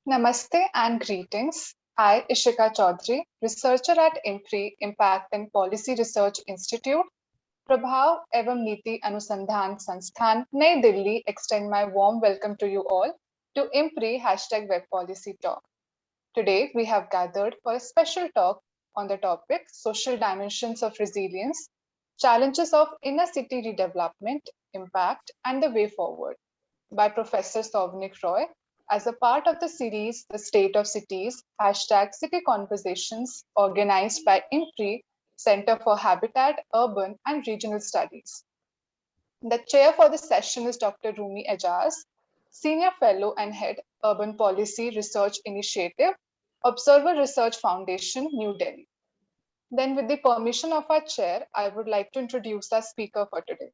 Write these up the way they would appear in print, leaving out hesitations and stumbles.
Namaste and greetings. I, Ishika Chaudhary, researcher at IMPRI, Impact and Policy Research Institute, Prabhav Evam Niti Anusandhan Sansthan, Nai Delhi, extend my warm welcome to you all to IMPRI #Web Policy Talk. Today, we have gathered for a special talk on the topic Social Dimensions of Resilience, Challenges of Inner City Redevelopment, Impact, and the Way Forward by Professor Souvanic Roy as a part of the series The State of Cities #City Conversations organized by IMPRI Center for Habitat, Urban and Regional Studies. The chair for the session is Dr. Rumi Aijaz, Senior Fellow and Head, Urban Policy Research Initiative, Observer Research Foundation, New Delhi. Then with the permission of our chair, I would like to introduce our speaker for today.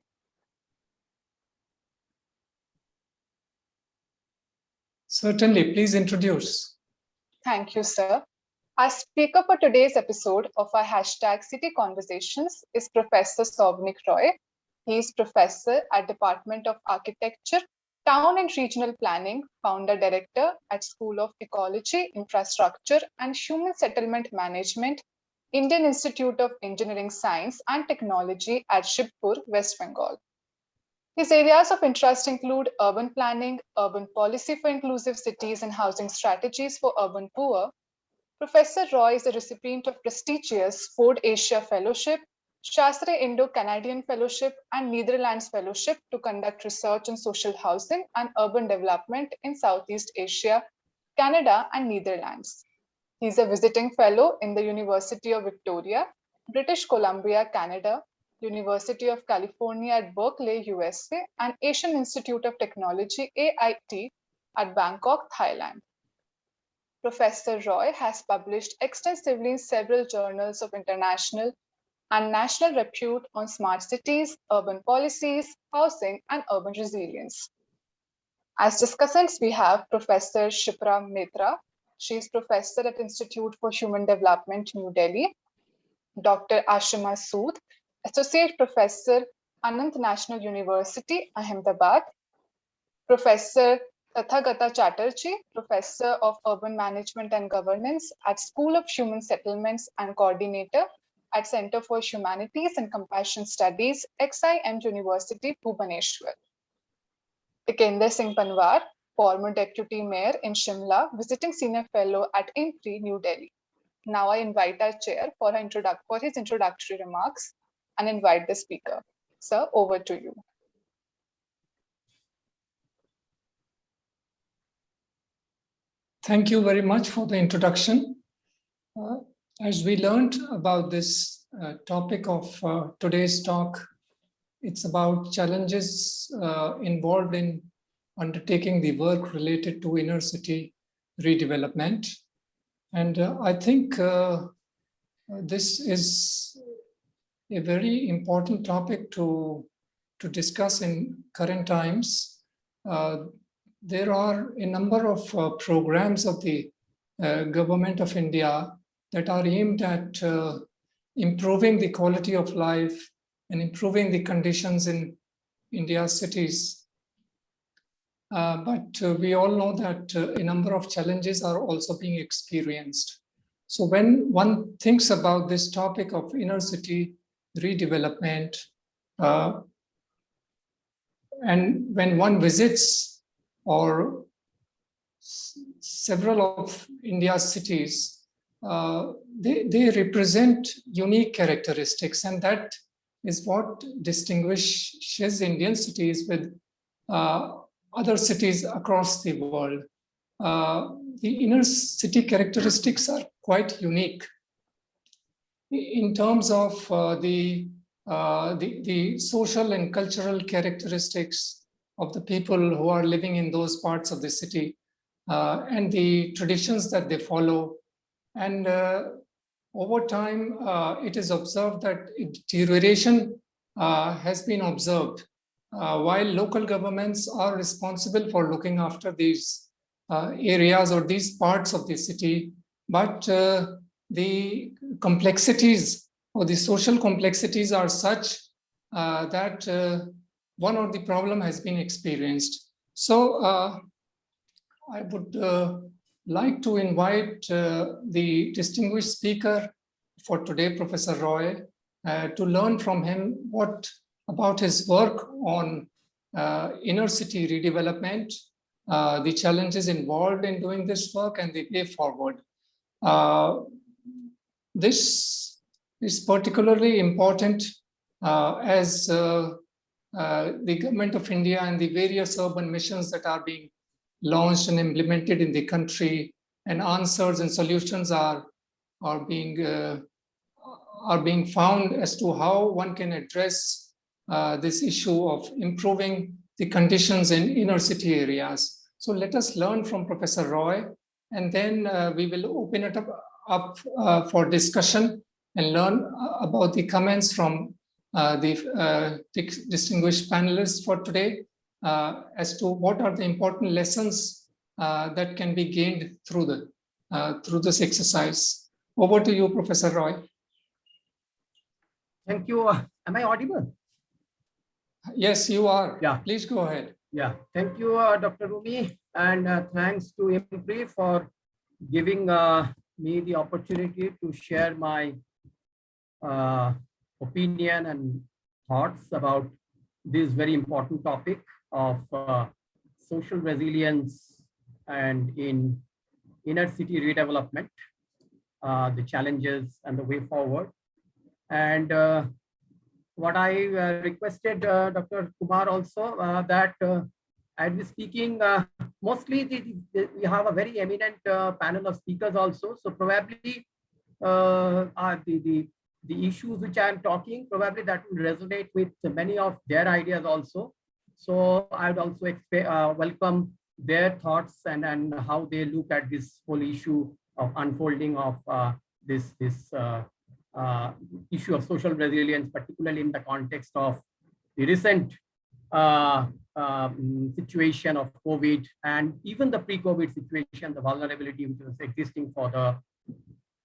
Certainly, please introduce. Thank you, sir. Our speaker for today's episode of our #City Conversations is Professor Souvanic Roy. He is professor at Department of Architecture, Town and Regional Planning, founder director at School of Ecology, Infrastructure and Human Settlement Management, Indian Institute of Engineering Science and Technology at Shibpur, West Bengal. His areas of interest include urban planning, urban policy for inclusive cities and housing strategies for urban poor. Professor Roy is a recipient of prestigious Ford Asia Fellowship, Shastre Indo-Canadian Fellowship, and Netherlands Fellowship to conduct research on social housing and urban development in Southeast Asia, Canada, and Netherlands. He's a visiting fellow in the University of Victoria, British Columbia, Canada, University of California at Berkeley, USA, and Asian Institute of Technology, AIT, at Bangkok, Thailand. Professor Roy has published extensively in several journals of international and national repute on smart cities, urban policies, housing, and urban resilience. As discussants, we have Professor Shipra Maitra. She is professor at Institute for Human Development, New Delhi. Dr. Ashima Sood, Associate Professor, Anant National University, Ahmedabad. Professor Tathagata Chatterjee, Professor of Urban Management and Governance at School of Human Settlements and Coordinator at Center for Humanities and Compassion Studies, XIM University, Bhubaneswar. Tikender Singh Panwar, former Deputy Mayor in Shimla, Visiting Senior Fellow at IMPRI, New Delhi. Now I invite our chair for his introductory remarks and invite the speaker. Sir, over to you. Thank you very much for the introduction. As we learned about this topic of today's talk, it's about challenges involved in undertaking the work related to inner city redevelopment. And I think this is a very important topic to discuss in current times. There are a number of programs of the Government of India that are aimed at improving the quality of life and improving the conditions in India's cities. But we all know that a number of challenges are also being experienced. So when one thinks about this topic of inner city redevelopment, and when one visits or several of India's cities, they represent unique characteristics, and that is what distinguishes Indian cities with other cities across the world. The inner city characteristics are quite unique in terms of the social and cultural characteristics of the people who are living in those parts of the city and the traditions that they follow. And over time, it is observed that deterioration has been observed. While local governments are responsible for looking after these areas or these parts of the city, but the complexities or the social complexities are such that one or the problem has been experienced. So I would like to invite the distinguished speaker for today, Professor Roy, to learn from him what about his work on inner city redevelopment, the challenges involved in doing this work, and the way forward. This is particularly important as the government of India and the various urban missions that are being launched and implemented in the country, and answers and solutions are being found as to how one can address this issue of improving the conditions in inner city areas. So let us learn from Professor Roy, and then we will open it up for discussion and learn about the comments from the distinguished panelists for today as to what are the important lessons that can be gained through this exercise. Over to you, Professor Roy. Thank you. Am I audible? Yes, you are. Yeah. Please go ahead. Yeah. Thank you, Dr. Rumi, and thanks to IMPRI for giving me the opportunity to share my opinion and thoughts about this very important topic of social resilience and in inner city redevelopment, the challenges and the way forward. And what I requested Dr. Kumar also, that I'll be speaking, mostly we have a very eminent panel of speakers also. So probably the issues which I'm talking, probably that will resonate with many of their ideas also. So I'd also welcome their thoughts and how they look at this whole issue of unfolding of this issue of social resilience, particularly in the context of the recent situation of COVID and even the pre-COVID situation, the vulnerability which was existing for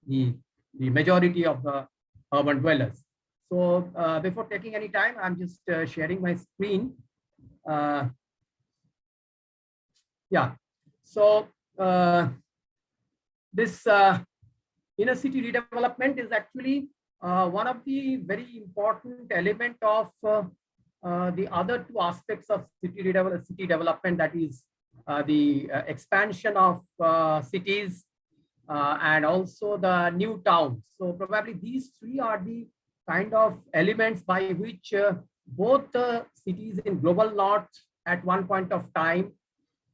the majority of the urban dwellers. So before taking any time, I'm just sharing my screen. Yeah, so this inner city redevelopment is actually one of the very important element of the other two aspects of city development, that is the expansion of cities and also the new towns. So probably these three are the kind of elements by which both cities in global north at one point of time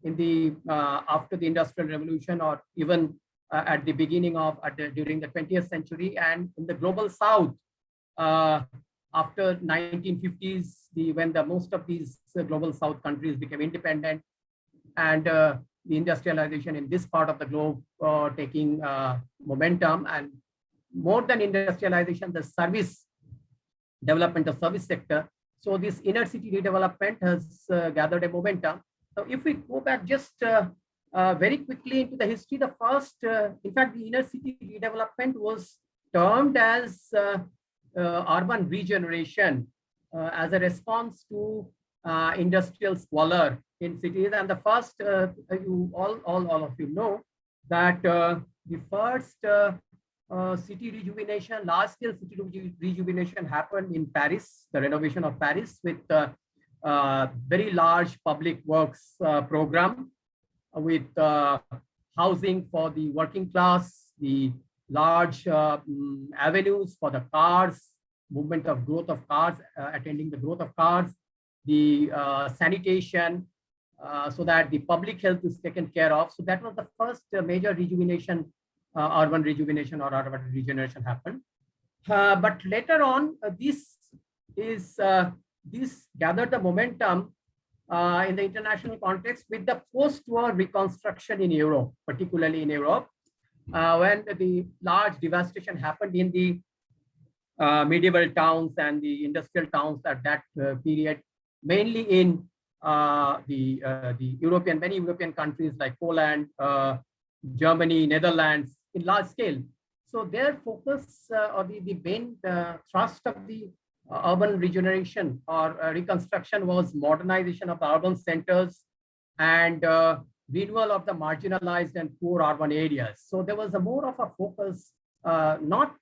in the after the Industrial Revolution, or even at the beginning of during the 20th century, and in the global south after 1950s, when most of these global south countries became independent, and the industrialization in this part of the globe taking momentum, and more than industrialization, the service development of service sector. So this inner city redevelopment has gathered a momentum. So if we go back just very quickly into the history, the first, in fact, the inner city redevelopment was termed as urban regeneration as a response to industrial squalor in cities. And the first, all of you know that the first city rejuvenation, large-scale city rejuvenation happened in Paris, the renovation of Paris, with very large public works program with housing for the working class, the large avenues for the cars, movement of growth of cars, attending the growth of cars, the sanitation, so that the public health is taken care of. So that was the first major rejuvenation, urban rejuvenation or urban regeneration happened. But later on, this gathered the momentum in the international context with the post-war reconstruction in Europe, particularly in Europe, when the large devastation happened in the medieval towns and the industrial towns at that period, mainly in many European countries like Poland, Germany, Netherlands, in large scale. So their focus or the main thrust of the urban regeneration or reconstruction was modernization of the urban centers and renewal of the marginalized and poor urban areas. So there was a more of a focus, not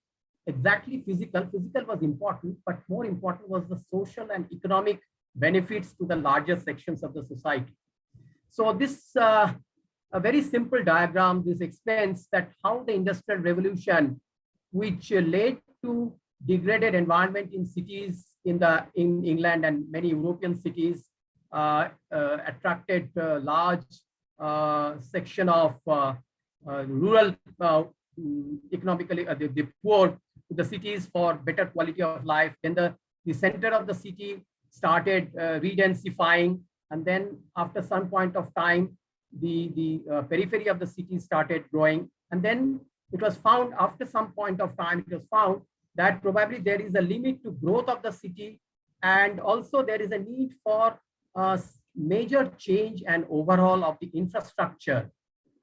exactly physical. Physical was important, but more important was the social and economic benefits to the larger sections of the society. So this a very simple diagram, this explains that how the Industrial Revolution, which led to degraded environment in cities in England and many European cities, attracted a large section of rural economically the poor to the cities for better quality of life. Then the center of the city started redensifying, and then after some point of time, the periphery of the city started growing. And then it was found, after some point of time, it was found that probably there is a limit to growth of the city, and also there is a need for major change and overhaul of the infrastructure,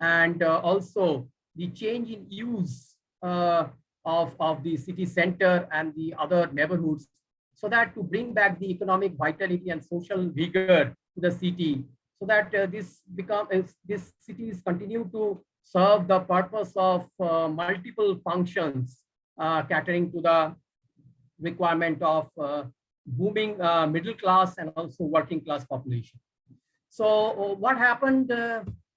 and also the change in use of the city center and the other neighborhoods, so that to bring back the economic vitality and social vigor to the city, so that these cities continue to serve the purpose of multiple functions, catering to the requirement of booming middle class and also working class population. So what happened,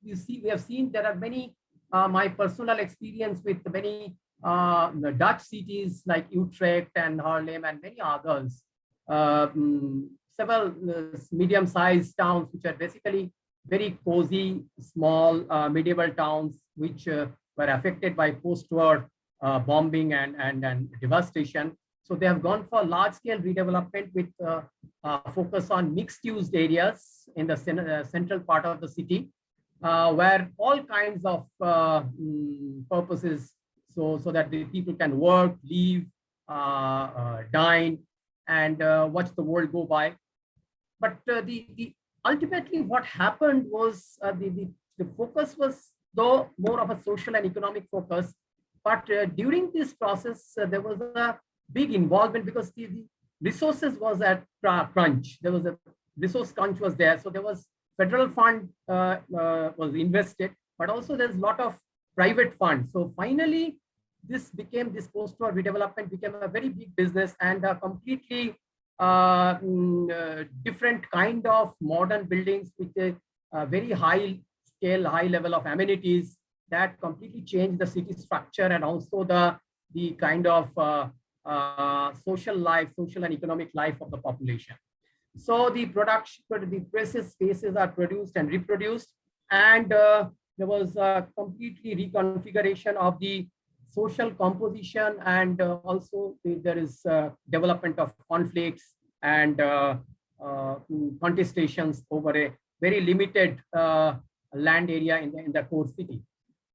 we have seen there are many, my personal experience with many Dutch cities like Utrecht and Haarlem and many others, several medium-sized towns which are basically very cozy, small medieval towns which were affected by post-war bombing and devastation. So they have gone for large-scale redevelopment with focus on mixed-use areas in the central part of the city, where all kinds of purposes, so that the people can work, live, dine, and watch the world go by. But ultimately what happened was the focus was though more of a social and economic focus. But during this process, there was a big involvement because the resources was at crunch. There was a resource crunch was there. So there was federal fund was invested, but also there's a lot of private funds. So finally, this post-war redevelopment became a very big business and a completely different kind of modern buildings with a very high scale, high level of amenities that completely changed the city structure and also the kind of social and economic life of the population. So the precious spaces are produced and reproduced, and there was a completely reconfiguration of the social composition, and also there is development of conflicts and contestations over a very limited land area in the core city.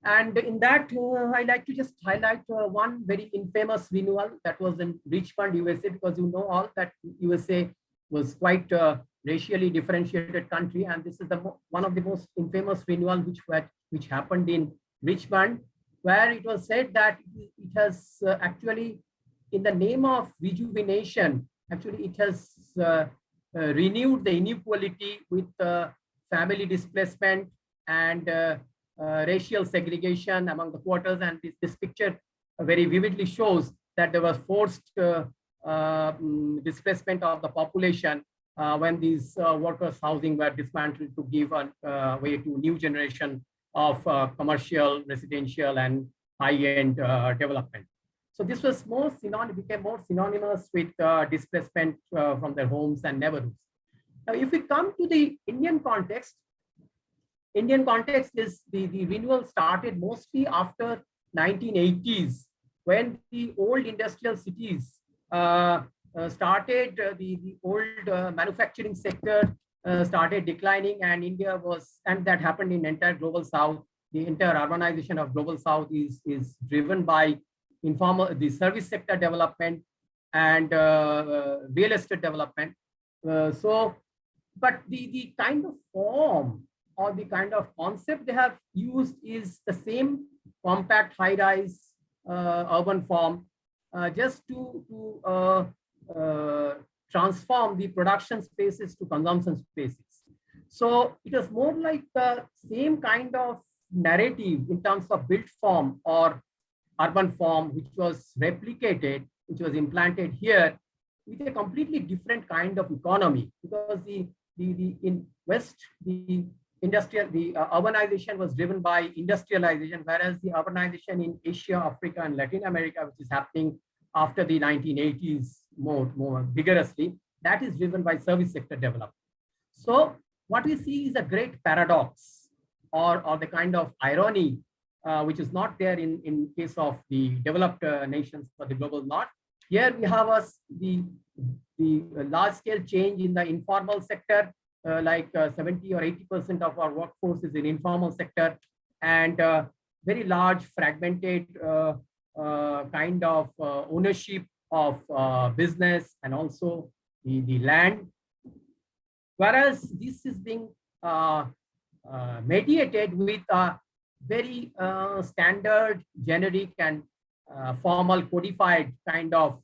And in that, I like to just highlight one very infamous renewal that was in Richmond, USA, because you know all that USA was quite a racially differentiated country, and this is one of the most infamous renewal which happened in Richmond, where it was said that it has actually, in the name of rejuvenation, actually it has renewed the inequality with family displacement and racial segregation among the quarters. And this picture very vividly shows that there was forced displacement of the population when these workers' housing were dismantled to give way to new generation of commercial, residential, and high-end development. So this was became more synonymous with displacement from their homes and neighborhoods. Now, if we come to the Indian context is the renewal started mostly after 1980s, when the old industrial cities started, the old manufacturing sector started declining, and that happened in entire global south. The entire urbanization of global south is driven by the service sector development and real estate development. But the kind of form or the kind of concept they have used is the same compact high-rise urban form, just to transform the production spaces to consumption spaces. So it was more like the same kind of narrative in terms of built form or urban form, which was replicated, which was implanted here with a completely different kind of economy, because in West, the urbanization was driven by industrialization, whereas the urbanization in Asia, Africa, and Latin America, which is happening after the 1980s more vigorously, that is driven by service sector development. So what we see is a great paradox or the kind of irony, which is not there in case of the developed nations or the global north. Here we have the large scale change in the informal sector, like 70 or 80% of our workforce is in informal sector, and very large fragmented kind of ownership of business and also the land. Whereas this is being mediated with a very standard, generic, and formal codified kind of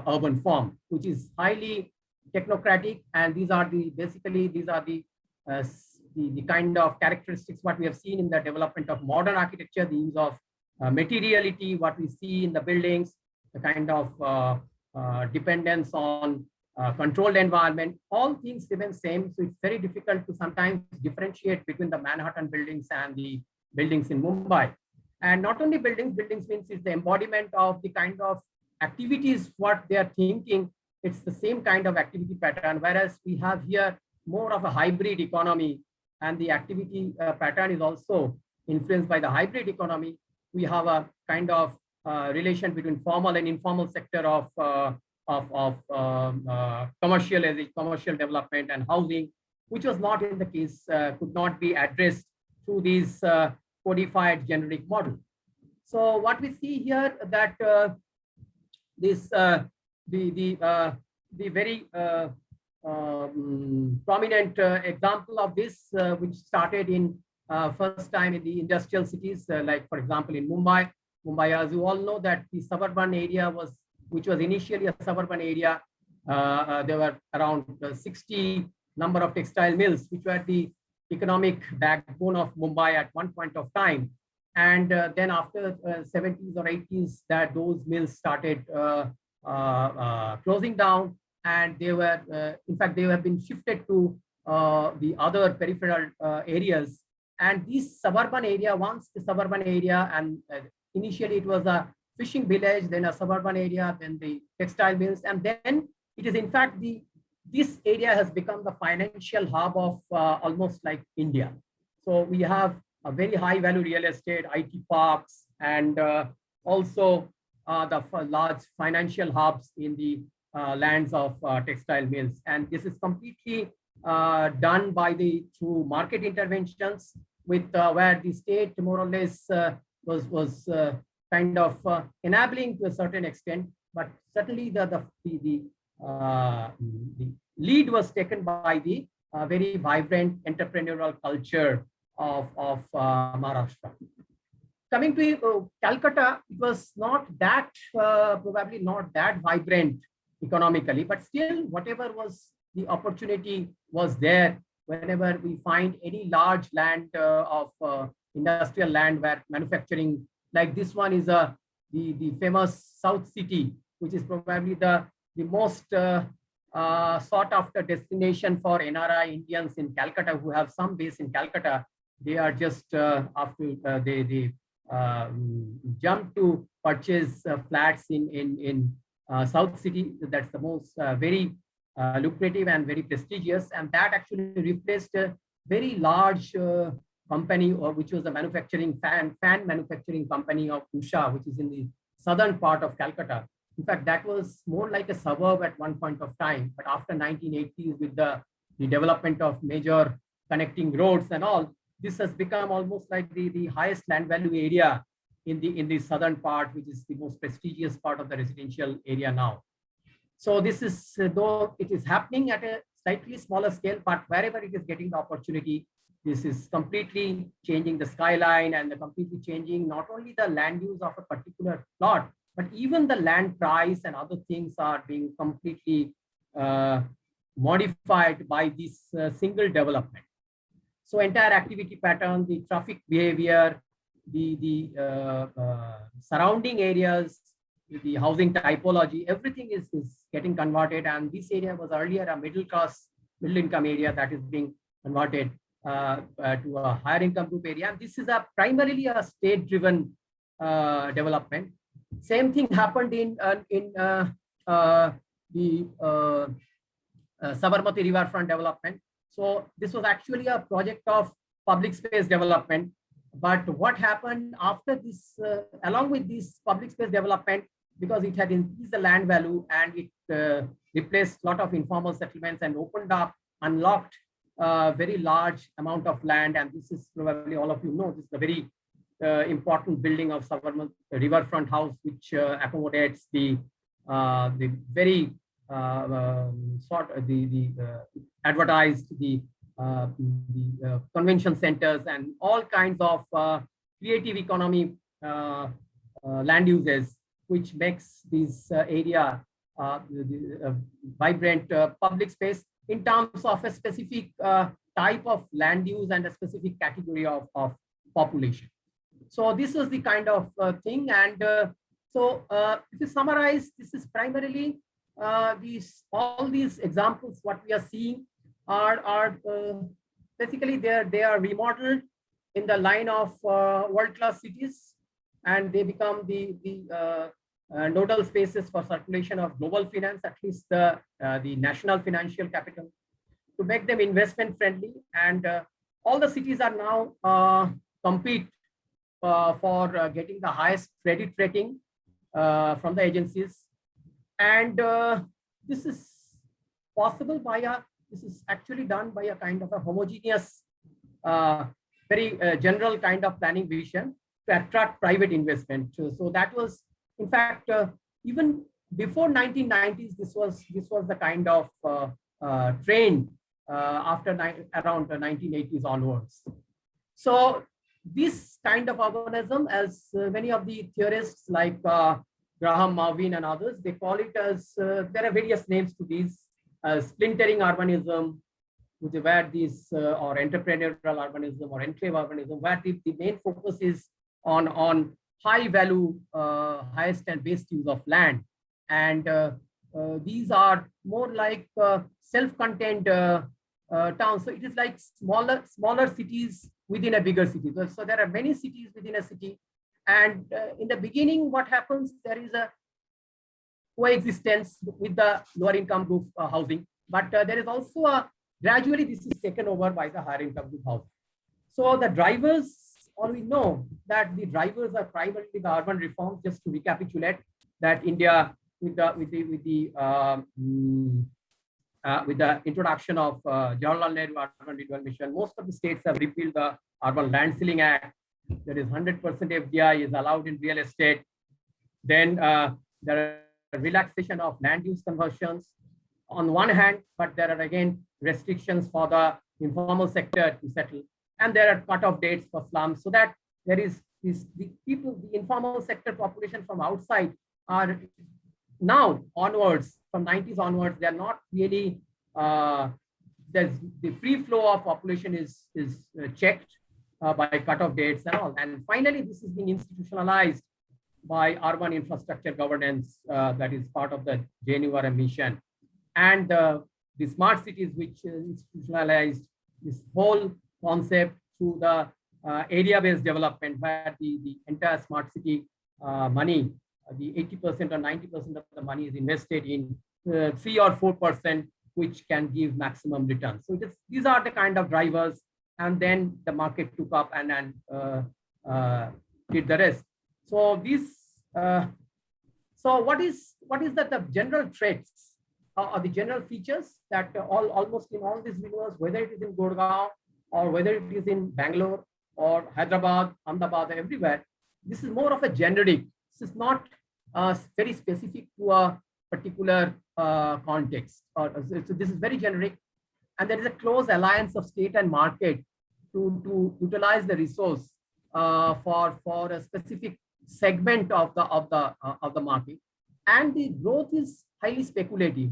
urban form, which is highly technocratic. And these are the kind of characteristics what we have seen in the development of modern architecture, the use of materiality, what we see in the buildings, the kind of dependence on controlled environment, all things remain same. So it's very difficult to sometimes differentiate between the Manhattan buildings and the buildings in Mumbai. And not only buildings means it's the embodiment of the kind of activities, what they are thinking. It's the same kind of activity pattern, whereas we have here more of a hybrid economy, and the activity pattern is also influenced by the hybrid economy. We have a kind of relation between formal and informal sector of commercial development and housing, which was not in the case, could not be addressed through these codified generic model. So what we see here that the very prominent example of this, which started in first time in the industrial cities, like for example in Mumbai, as you all know, that the suburban area which was initially a suburban area, there were around 60 number of textile mills, which were the economic backbone of Mumbai at one point of time. And then after 70s or 80s, that those mills started closing down, and they were, in fact, they have been shifted to the other peripheral areas. And this suburban area, once the suburban area, and initially it was a fishing village, then a suburban area, then the textile mills, and then it is in fact this area has become the financial hub of almost like India. So we have a very high value real estate, IT parks, and also the large financial hubs in the lands of textile mills. And this is completely done by through market interventions, with where the state more or less was kind of enabling to a certain extent, but certainly the lead was taken by the very vibrant entrepreneurial culture of Maharashtra. Coming to Calcutta, it was not that, probably not that vibrant economically, but still whatever was the opportunity was there. Whenever we find any large land of industrial land where manufacturing, like this one is the famous South City, which is probably the most sought after destination for NRI Indians in Calcutta who have some base in Calcutta. They are just after they jump to purchase flats in South City. That's the most very lucrative and very prestigious, and that actually replaced a very large company, which was a manufacturing fan manufacturing company of Usha, which is in the southern part of Calcutta. In fact, that was more like a suburb at one point of time, but after 1980s, with the development of major connecting roads and all, this has become almost like the highest land value area in the southern part, which is the most prestigious part of the residential area now. So this is, though it is happening at a slightly smaller scale, but wherever it is getting the opportunity, this is completely changing the skyline and completely changing not only the land use of a particular plot, but even the land price and other things are being completely modified by this single development. So entire activity pattern, the traffic behavior, the surrounding areas, the housing typology, everything is getting converted. And this area was earlier a middle income area that is being converted to a higher income group area. And this is primarily a state-driven development. Same thing happened in the Sabarmati riverfront development. So this was actually a project of public space development. But what happened after this, along with this public space development, because it had increased the land value and it replaced a lot of informal settlements and opened up, unlocked a very large amount of land. And this is probably all of you know, this is a very important building of Sabarmati riverfront house, which accommodates the very advertised the convention centers and all kinds of creative economy land uses, which makes this area vibrant public space in terms of a specific type of land use and a specific category of population. So this is the kind of thing. And so if you summarize, this is primarily all these examples, what we are seeing are basically they are remodeled in the line of world-class cities, and they become the nodal spaces for circulation of global finance, at least the national financial capital, to make them investment friendly. And all the cities are now compete for getting the highest credit rating from the agencies. And this is possible this is actually done by a kind of a homogeneous, very general kind of planning vision to attract private investment. So that was, in fact, even before 1990s, this was the kind of trend after around the 1980s onwards. So this kind of urbanism, as many of the theorists like Graham, Marvin, and others, they call it as, there are various names to these, splintering urbanism, where these, or entrepreneurial urbanism or enclave urbanism, where the main focus is on high value, highest and best use of land. And these are more like self-contained towns. So it is like smaller cities within a bigger city. So there are many cities within a city. And in the beginning, what happens, there is a coexistence with the lower income group housing, but there is also gradually this is taken over by the higher income group housing. So the drivers, all we know that the drivers are primarily the urban reforms. Just to recapitulate, that India with the introduction of Jawaharlal Nehru Urban Renewal Mission, most of the states have repealed the Urban Land Ceiling Act. There is 100% FDI is allowed in real estate. Then there are relaxation of land use conversions on one hand, but there are again restrictions for the informal sector to settle. And there are cutoff dates for slums, so that there is the informal sector population from outside are now onwards, from 90s onwards, they are not really, there's the free flow of population is checked by cutoff dates and all. And finally, this is being institutionalized by urban infrastructure governance that is part of the JNURM mission. And the smart cities, which institutionalized this whole concept through the area-based development, where the entire smart city money, the 80% or 90% of the money is invested in 3 or 4%, which can give maximum return. So these are the kind of drivers, and then the market took up and did the rest. So so what is the general traits or the general features that almost in all these videos, whether it is in Gurgaon or whether it is in Bangalore or Hyderabad, Ahmedabad, everywhere, this is more of a generic. This is not very specific to a particular context. So this is very generic, and there is a close alliance of state and market to utilize the resource for a specific segment of the market, and the growth is highly speculative.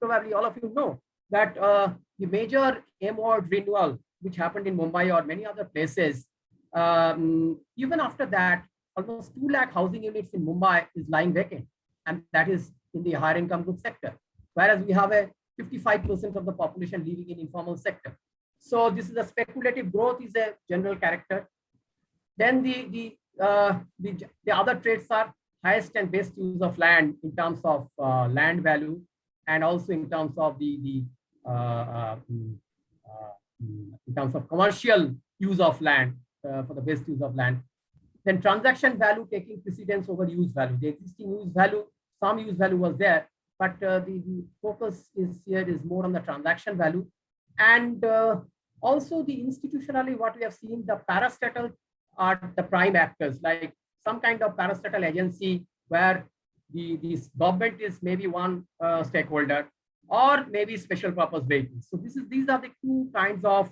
Probably all of you know that the major M-word renewal, which happened in Mumbai or many other places, even after that, almost 2 lakh housing units in Mumbai is lying vacant, and that is in the higher income group sector, whereas we have a 55% of the population living in informal sector. So this is a speculative growth is a general character. Then the other traits are highest and best use of land in terms of land value, and also in terms of in terms of commercial use of land, for the best use of land. Then transaction value taking precedence over use value. The existing use value, some use value was there, but the focus is here is more on the transaction value. And also the institutionally, what we have seen, the parastatal are the prime actors, like some kind of parastatal agency where the government is maybe one stakeholder, or maybe special purpose vehicles. So these are the two kinds of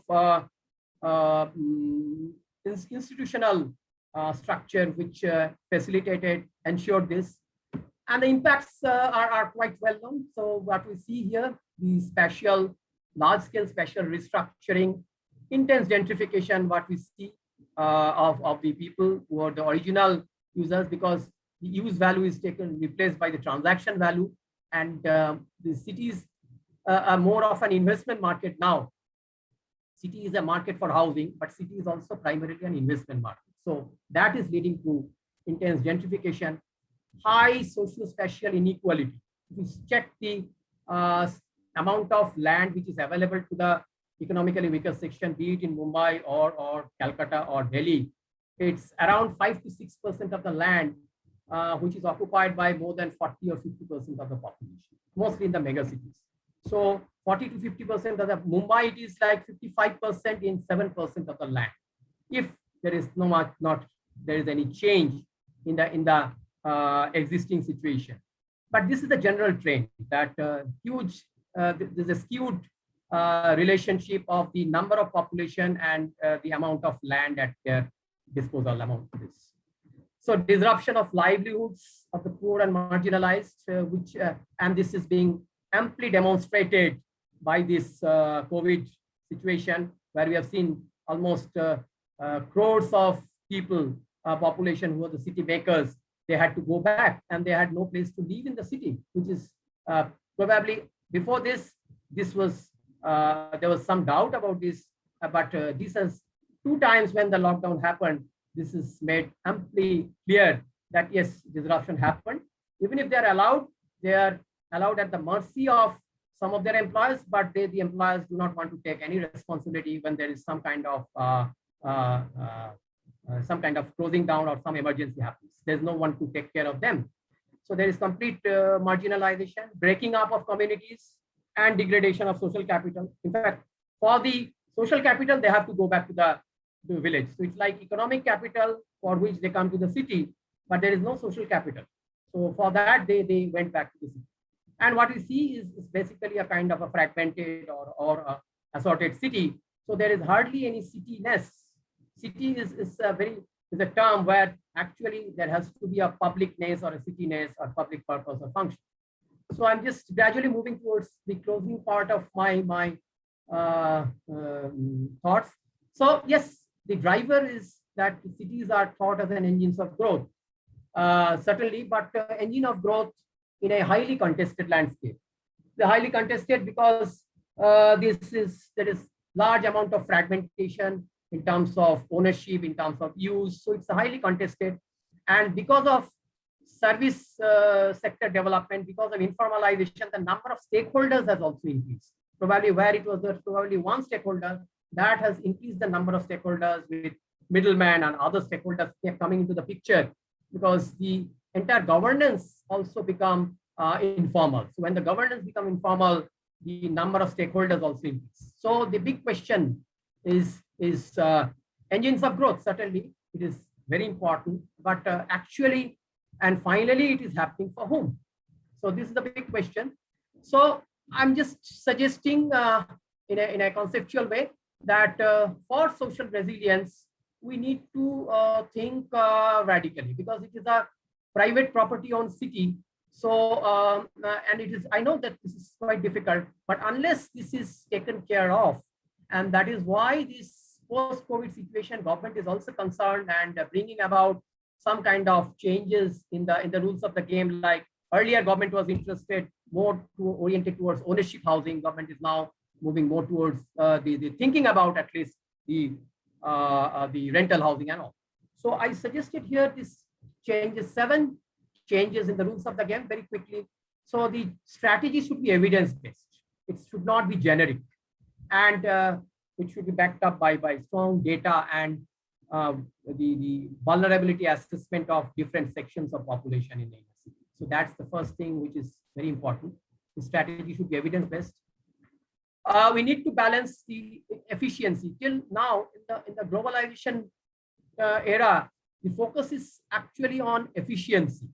institutional structure which facilitated, ensured this. And the impacts are quite well known. So what we see here, the spatial, large-scale spatial restructuring, intense gentrification, what we see of the people who are the original users, because the use value is replaced by the transaction value, and the cities are more of an investment market now. City is a market for housing, but city is also primarily an investment market. So that is leading to intense gentrification, high socio-spatial inequality. If you check the amount of land which is available to the economically weaker section, be it in Mumbai or Calcutta or Delhi, it's around 5 to 6% of the land which is occupied by more than 40 or 50% of the population, mostly in the mega cities. So 40 to 50% of the Mumbai, it is like 55% in 7% of the land. If there is there is any change in the existing situation. But this is the general trend that there's a skewed relationship of the number of population and the amount of land at their disposal amount of this. So disruption of livelihoods of the poor and marginalized, and this is being amply demonstrated by this COVID situation, where we have seen almost crores of people, population who are the city makers, they had to go back and they had no place to live in the city, which is probably before this was, there was some doubt about this, but this has 2 times when the lockdown happened, this is made amply clear that yes, disruption happened. Even if they are allowed at the mercy of some of their employers, but the employers do not want to take any responsibility when there is some kind of closing down or some emergency happens. There's no one to take care of them. So there is complete marginalization, breaking up of communities, and degradation of social capital. In fact, for the social capital, they have to go back to the village. So it's like economic capital for which they come to the city, but there is no social capital. So for that, they went back to the city. And what we see is basically a kind of a fragmented or assorted city. So there is hardly any cityness. City is a term where actually there has to be a publicness or a cityness or public purpose or function. So I'm just gradually moving towards the closing part of my thoughts. So yes, the driver is that cities are thought as an engines of growth, certainly, but engine of growth in a highly contested landscape. The highly contested because there is large amount of fragmentation in terms of ownership, in terms of use. So it's highly contested. And because of service sector development, because of informalization, the number of stakeholders has also increased. Probably where it was probably one stakeholder, that has increased the number of stakeholders with middlemen and other stakeholders coming into the picture, because the entire governance also become informal. So when the governance become informal, the number of stakeholders also increase. So the big question is engines of growth. Certainly, it is very important, but actually, and finally, it is happening for whom? So this is the big question. So I'm just suggesting in a conceptual way that for social resilience, we need to think radically, because it is a private property owned city. So, and it is, I know that this is quite difficult, but unless this is taken care of, and that is why this post-COVID situation, government is also concerned and bringing about some kind of changes in the rules of the game. Like earlier, government was interested more oriented towards ownership housing. Government is now moving more towards the thinking about at least the rental housing and all. So I suggested here this changes, 7 changes in the rules of the game very quickly. So the strategy should be evidence-based. It should not be generic, and it should be backed up by strong data and the vulnerability assessment of different sections of population in the city. So that's the first thing which is very important. The strategy should be evidence-based. We need to balance the efficiency. Till now, in the globalization era, the focus is actually on efficiency.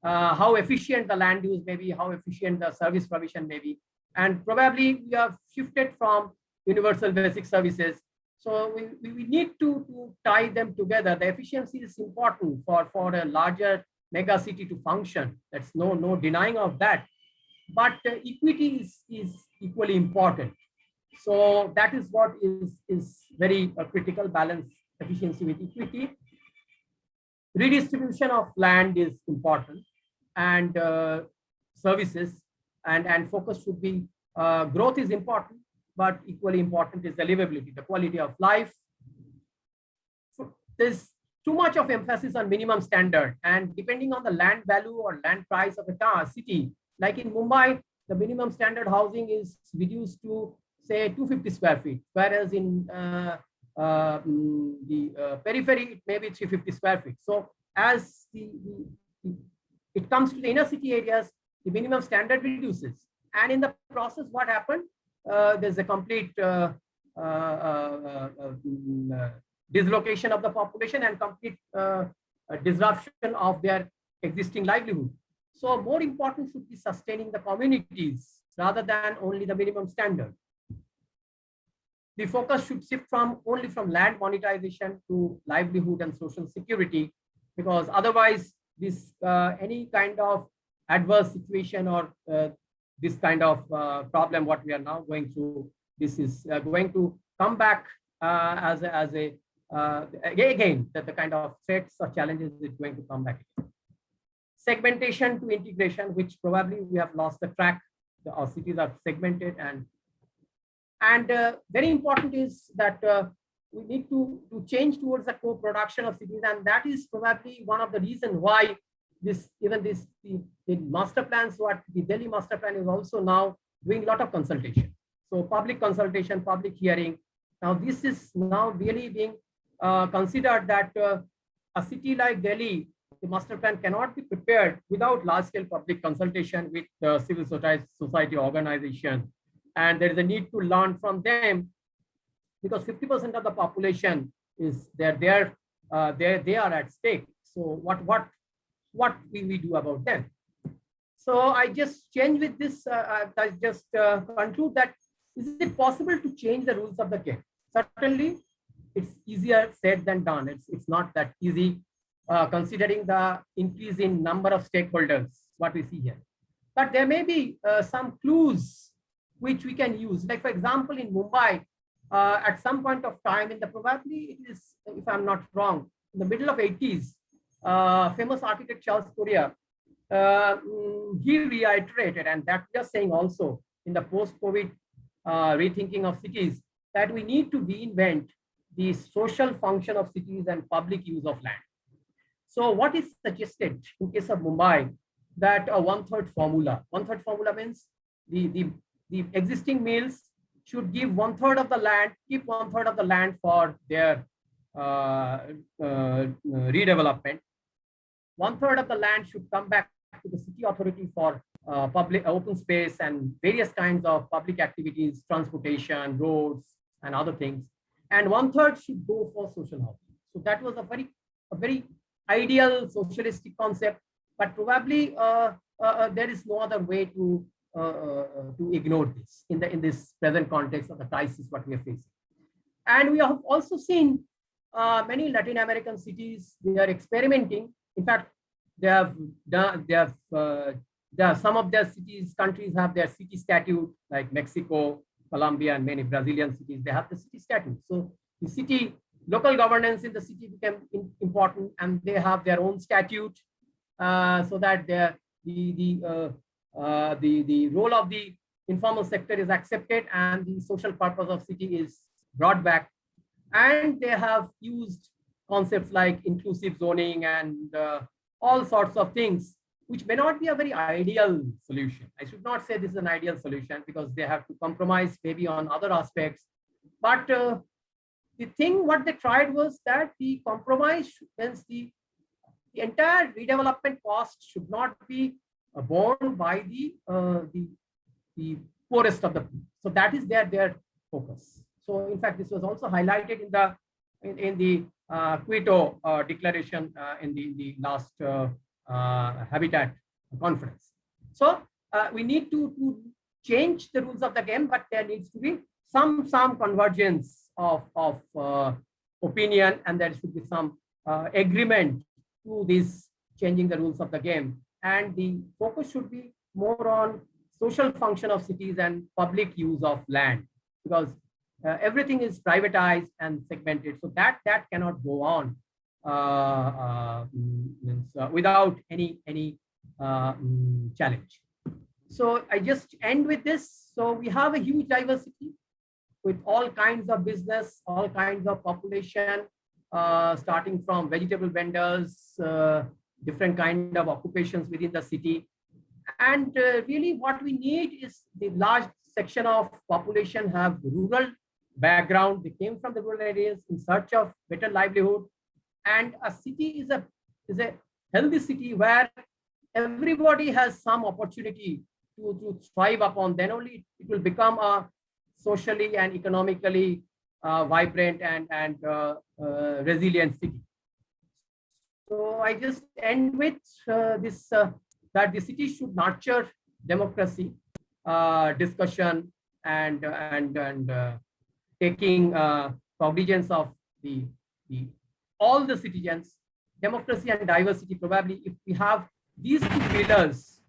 How efficient the land use may be, how efficient the service provision may be. And probably we have shifted from universal basic services. So we need to tie them together. The efficiency is important for a larger mega city to function. That's no denying of that. But equity is equally important. So that is what is very critical, balance efficiency with equity. Redistribution of land is important, and services, and focus should be, growth is important, but equally important is the livability, the quality of life. So there's too much of emphasis on minimum standard, and depending on the land value or land price of a city, like in Mumbai, the minimum standard housing is reduced to say 250 square feet, whereas in the periphery, it may be 350 square feet. So as it comes to the inner city areas, the minimum standard reduces. And in the process, what happened? There's a complete dislocation of the population and complete disruption of their existing livelihood. So more important should be sustaining the communities rather than only the minimum standard. The focus should shift only from land monetization to livelihood and social security, because otherwise this any kind of adverse situation or this kind of problem what we are now going through, this is going to come back again, that the kind of threats or challenges is going to come back again. Segmentation to integration, which probably we have lost the track. Our cities are segmented, and very important is that we need to change towards the co-production of cities, and that is probably one of the reasons why the master plans, what the Delhi master plan is also now doing a lot of consultation. So public consultation, public hearing. Now this is now really being considered that a city like Delhi, the master plan cannot be prepared without large-scale public consultation with civil society organization. And there is a need to learn from them, because 50% of the population is they are at stake. So what will we do about them? So I just change with this. I just conclude that, is it possible to change the rules of the game? Certainly, it's easier said than done. It's not that easy, considering the increase in number of stakeholders, what we see here. But there may be some clues which we can use. Like for example, in Mumbai, at some point of time, probably it is, if I'm not wrong, in the middle of 80s, famous architect Charles Correa, he reiterated, and that we are saying also in the post-COVID rethinking of cities, that we need to reinvent the social function of cities and public use of land. So what is suggested in case of Mumbai, that a one-third formula. One-third formula means the existing mills should give 1/3 of the land, keep 1/3 of the land for their redevelopment. 1/3 of the land should come back to the city authority for public open space and various kinds of public activities, transportation, roads, and other things. And 1/3 should go for social housing. So that was a very ideal socialistic concept, but probably there is no other way to ignore this in this present context of the crisis what we are facing. And we have also seen many Latin American cities, they are experimenting. In fact, they have done, some of their countries have their city statute, like Mexico, Colombia, and many Brazilian cities, they have the city statute. So the local governance in the city became important, and they have their own statute, so that the role of the informal sector is accepted and the social purpose of city is brought back. And they have used concepts like inclusive zoning and all sorts of things, which may not be a very ideal solution. I should not say this is an ideal solution, because they have to compromise maybe on other aspects. But the thing what they tried was that the compromise means the entire redevelopment cost should not be borne by the poorest of the poor. So that is their focus. So in fact, this was also highlighted in the Quito declaration in the last Habitat conference. So we need to change the rules of the game, but there needs to be some convergence of opinion, and there should be some agreement to this changing the rules of the game. And the focus should be more on social function of cities and public use of land, because everything is privatized and segmented. So that cannot go on without any challenge. So I just end with this. So we have a huge diversity with all kinds of business, all kinds of population, starting from vegetable vendors, different kind of occupations within the city. And really what we need is the large section of population have rural background. They came from the rural areas in search of better livelihood. And a city is a healthy city where everybody has some opportunity to thrive upon. Then only it will become a socially and economically vibrant and resilient city. So I just end with this, that the city should nurture democracy, discussion, and taking cognizance of all the citizens, democracy and diversity. Probably if we have these two pillars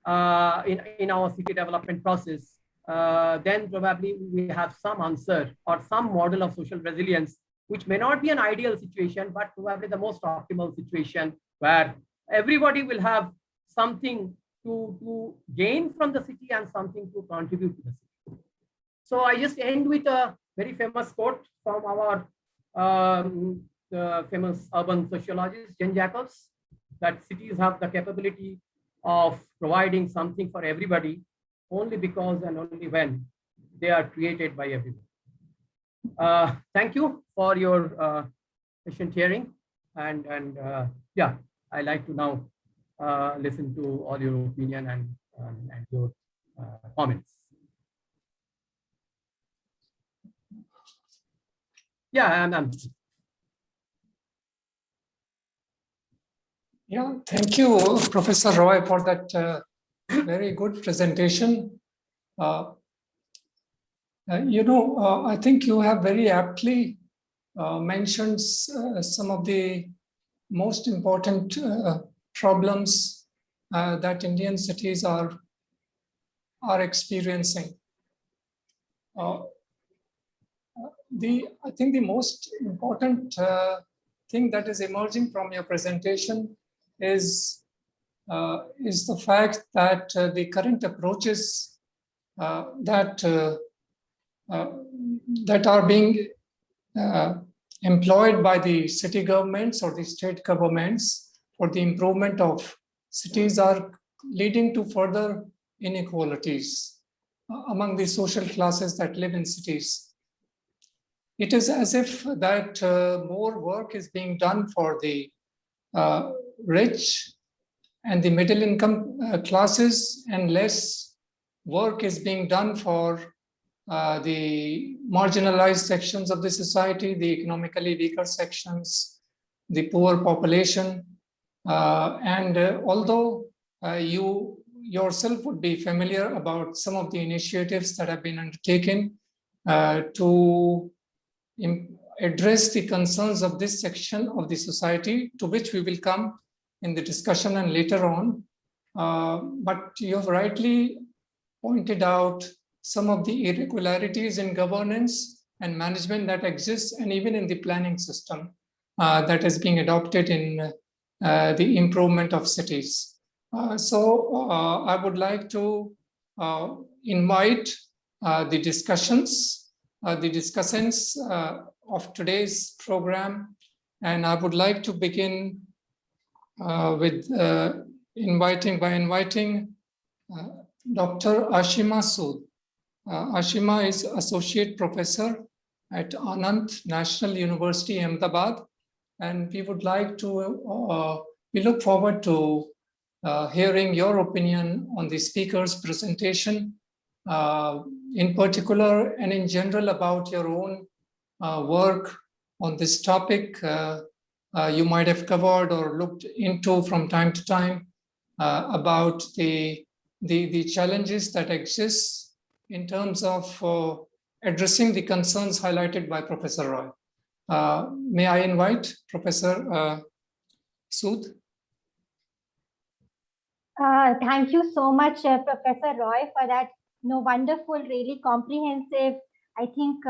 in our city development process, then probably we have some answer or some model of social resilience, which may not be an ideal situation, but probably the most optimal situation, where everybody will have something to gain from the city and something to contribute to the city. So I just end with a very famous quote from our famous urban sociologist, Jen Jacobs, that cities have the capability of providing something for everybody only because and only when they are created by everyone. Thank you for your patient hearing, and yeah, I like to now listen to all your opinion and your comments. Yeah, Yeah, thank you, Professor Roy, for that very good presentation. I think you have very aptly mentioned some of the most important problems that Indian cities are experiencing. I think the most important thing that is emerging from your presentation is the fact that the current approaches that are being employed by the city governments or the state governments for the improvement of cities are leading to further inequalities among the social classes that live in cities. It is as if that more work is being done for the rich and the middle income classes, and less work is being done for the marginalized sections of the society, the economically weaker sections, the poor population. Although you yourself would be familiar about some of the initiatives that have been undertaken to address the concerns of this section of the society, to which we will come in the discussion and later on. But you have rightly pointed out some of the irregularities in governance and management that exists, and even in the planning system that is being adopted in the improvement of cities. So I would like to invite the discussants of today's program, and I would like to begin with inviting Dr. Ashima Sood. Ashima is Associate Professor at Anant National University, Ahmedabad, and we would like to, we look forward to hearing your opinion on the speaker's presentation, in particular and in general about your own work on this topic. You might have covered or looked into from time to time about the challenges that exist in terms of addressing the concerns highlighted by Professor Roy. May I invite Professor Sood? Thank you so much, Professor Roy, for that wonderful, really comprehensive, I think,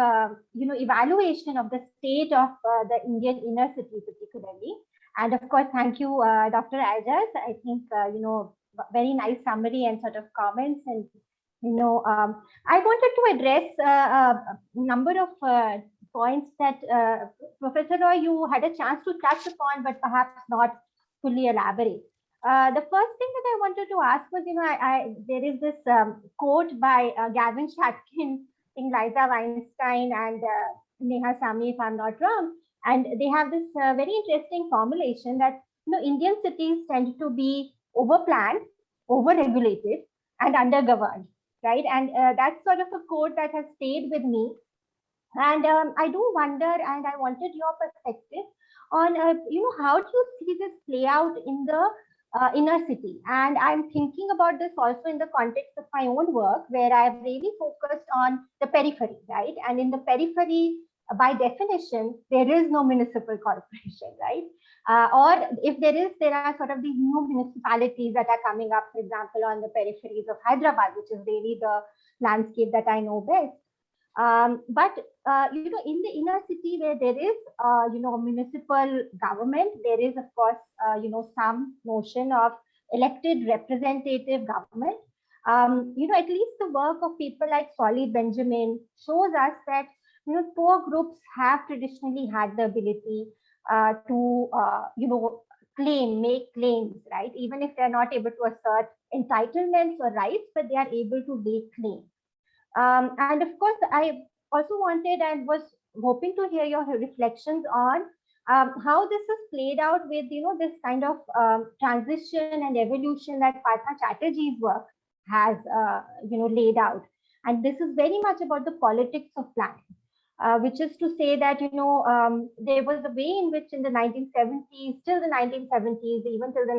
evaluation of the state of the Indian inner city particularly. And of course, thank you, Dr. Aijaz. I think, very nice summary and sort of comments. And, I wanted to address a number of points that Professor Roy, you had a chance to touch upon, but perhaps not fully elaborate. The first thing that I wanted to ask was, there is this quote by Gavin Shatkin, Liza Weinstein, and Neha Sami, if I'm not wrong. And they have this very interesting formulation that, Indian cities tend to be overplanned, overregulated, and undergoverned, right? And that's sort of a quote that has stayed with me. And I do wonder, and I wanted your perspective on, how do you see this play out in the inner city? And I'm thinking about this also in the context of my own work, where I've really focused on the periphery, right? And in the periphery, by definition, there is no municipal corporation, right? Or if there is, there are sort of these new municipalities that are coming up, for example, on the peripheries of Hyderabad, which is really the landscape that I know best. But in the inner city where there is, municipal government, there is, of course, some notion of elected representative government. At least the work of people like Solly Benjamin shows us that, poor groups have traditionally had the ability to, make claims, right? Even if they're not able to assert entitlements or rights, but they are able to make claims. And of course, I also wanted and was hoping to hear your reflections on how this is played out with, this kind of transition and evolution that Partha Chatterjee's work has, laid out. And this is very much about the politics of planning, which is to say that, there was a way in which in the 1970s, till the 1970s, even till the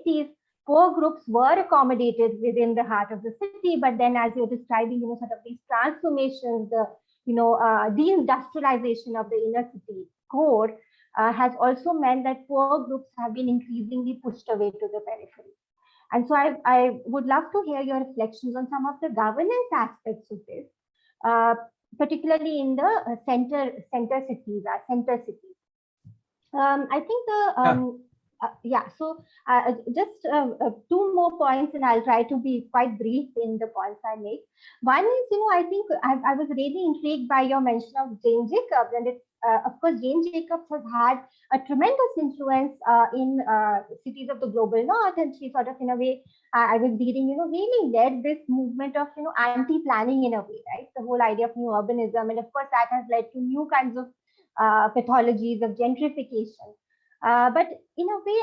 1980s, poor groups were accommodated within the heart of the city, but then, as you're describing, sort of these transformations, the deindustrialization of the inner city core has also meant that poor groups have been increasingly pushed away to the periphery. And so I would love to hear your reflections on some of the governance aspects of this, particularly in the center cities. I think the so just two more points, and I'll try to be quite brief in the points I make. One is, I think I was really intrigued by your mention of Jane Jacobs, and it's of course, Jane Jacobs has had a tremendous influence in cities of the global north, and she sort of, in a way, I was reading, really led this movement of, anti-planning in a way, right? The whole idea of new urbanism, and of course, that has led to new kinds of pathologies of gentrification. But in a way,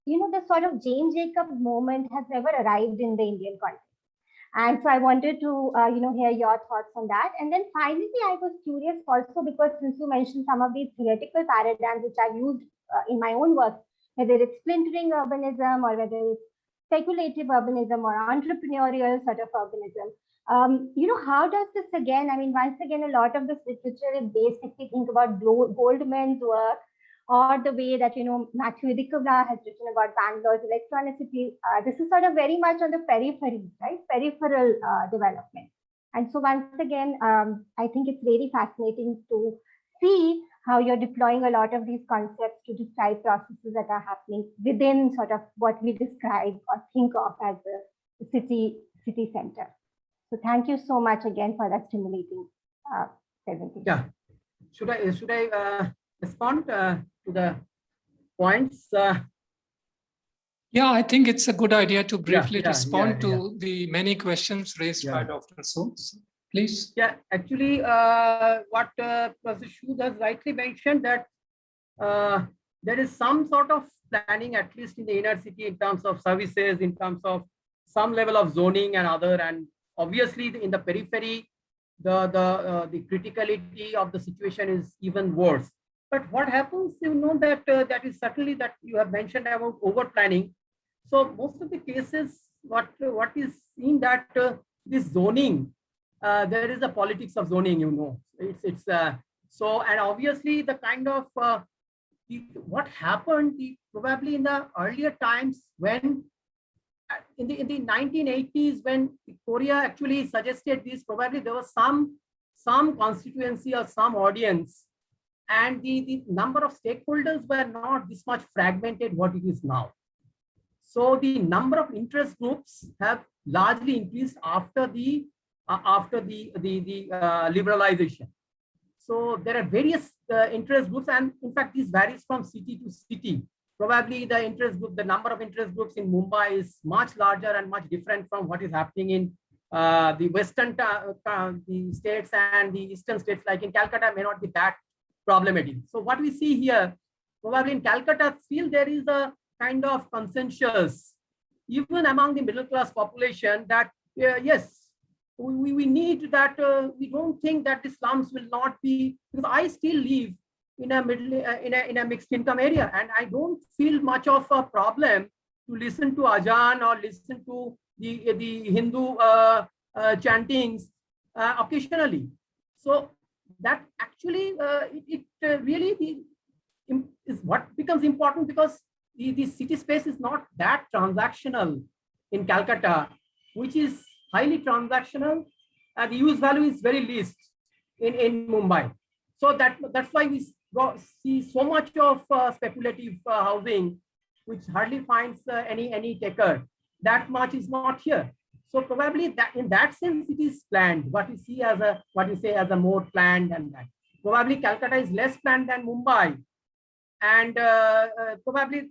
the sort of Jane Jacobs moment has never arrived in the Indian context. And so I wanted to, hear your thoughts on that. And then finally, I was curious also because since you mentioned some of these theoretical paradigms which I've used in my own work, whether it's splintering urbanism or whether it's speculative urbanism or entrepreneurial sort of urbanism, How does this again, once again, a lot of this literature is based, if you think about Goldman's work, or the way that, Matthew Dichotomy has written about Bangalore's electronicity. This is sort of very much on the periphery, right? Peripheral development. And so once again, I think it's really fascinating to see how you're deploying a lot of these concepts to describe processes that are happening within sort of what we describe or think of as the city center. So thank you so much again for that stimulating presentation. Yeah. Should I respond to the points? Yeah, I think it's a good idea to briefly respond to the many questions raised by Dr. So, please. Yeah, actually, what Professor Souvanic has rightly mentioned, that there is some sort of planning, at least in the inner city, in terms of services, in terms of some level of zoning and other, and obviously in the periphery, the criticality of the situation is even worse. But what happens, that that is certainly that you have mentioned about over planning. So most of the cases, what is seen that this zoning, there is a politics of zoning, it's so, and obviously the kind of what happened probably in the earlier times, when in the 1980s, when Korea actually suggested this, probably there was some constituency or some audience, and the number of stakeholders were not this much fragmented what it is now. So the number of interest groups have largely increased after the liberalization. So there are various interest groups, and in fact this varies from city to city. Probably the number of interest groups in Mumbai is much larger and much different from what is happening in the western the states, and the eastern states like in Calcutta may not be that problematic. So what we see here, probably in Calcutta, still there is a kind of consensus, even among the middle class population, that yes, we need that. We don't think that the slums will not be, because I still live in a mixed income area, and I don't feel much of a problem to listen to Ajan or listen to the Hindu chantings occasionally. So that actually it really is what becomes important, because the city space is not that transactional in Calcutta, which is highly transactional. The use value is very least in Mumbai. So that's why we see so much of speculative housing, which hardly finds any taker. That much is not here. So probably that in that sense it is planned. What you see as a more planned, and that probably Calcutta is less planned than Mumbai, and probably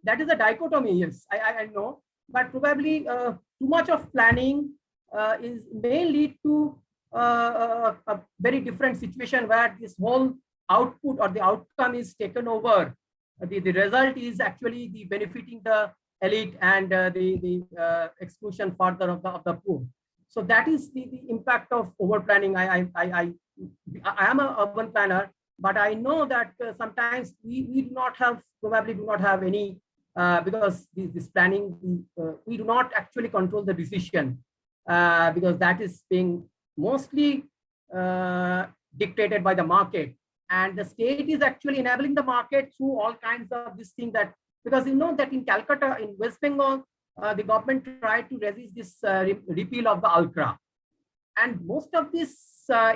that is a dichotomy. Yes, I know, but probably too much of planning may lead to a very different situation, where this whole output or the outcome is taken over. The result is actually the benefiting the elite and the exclusion further of the poor. So that is the impact of over planning. I am an urban planner, but I know that sometimes we do not have any because this planning we do not actually control the decision because that is being mostly dictated by the market, and the state is actually enabling the market through all kinds of this thing, that because that in Calcutta, in West Bengal, the government tried to resist this repeal of the ULCRA, and most of these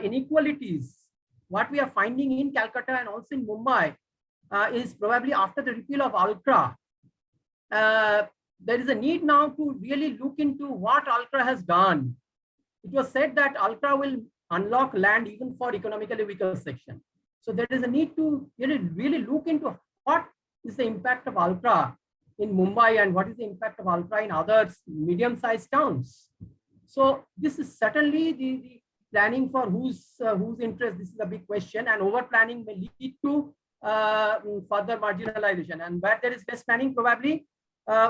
inequalities what we are finding in Calcutta and also in Mumbai is probably after the repeal of ULCRA. There is a need now to really look into what ULCRA has done. It was said that ULCRA will unlock land even for economically weaker section. So there is a need to really look into what is the impact of ULCRA in Mumbai and what is the impact of ULCRA in other medium-sized towns. So this is certainly the planning for whose interest. This is a big question, and over planning may lead to further marginalization. And where there is less planning, probably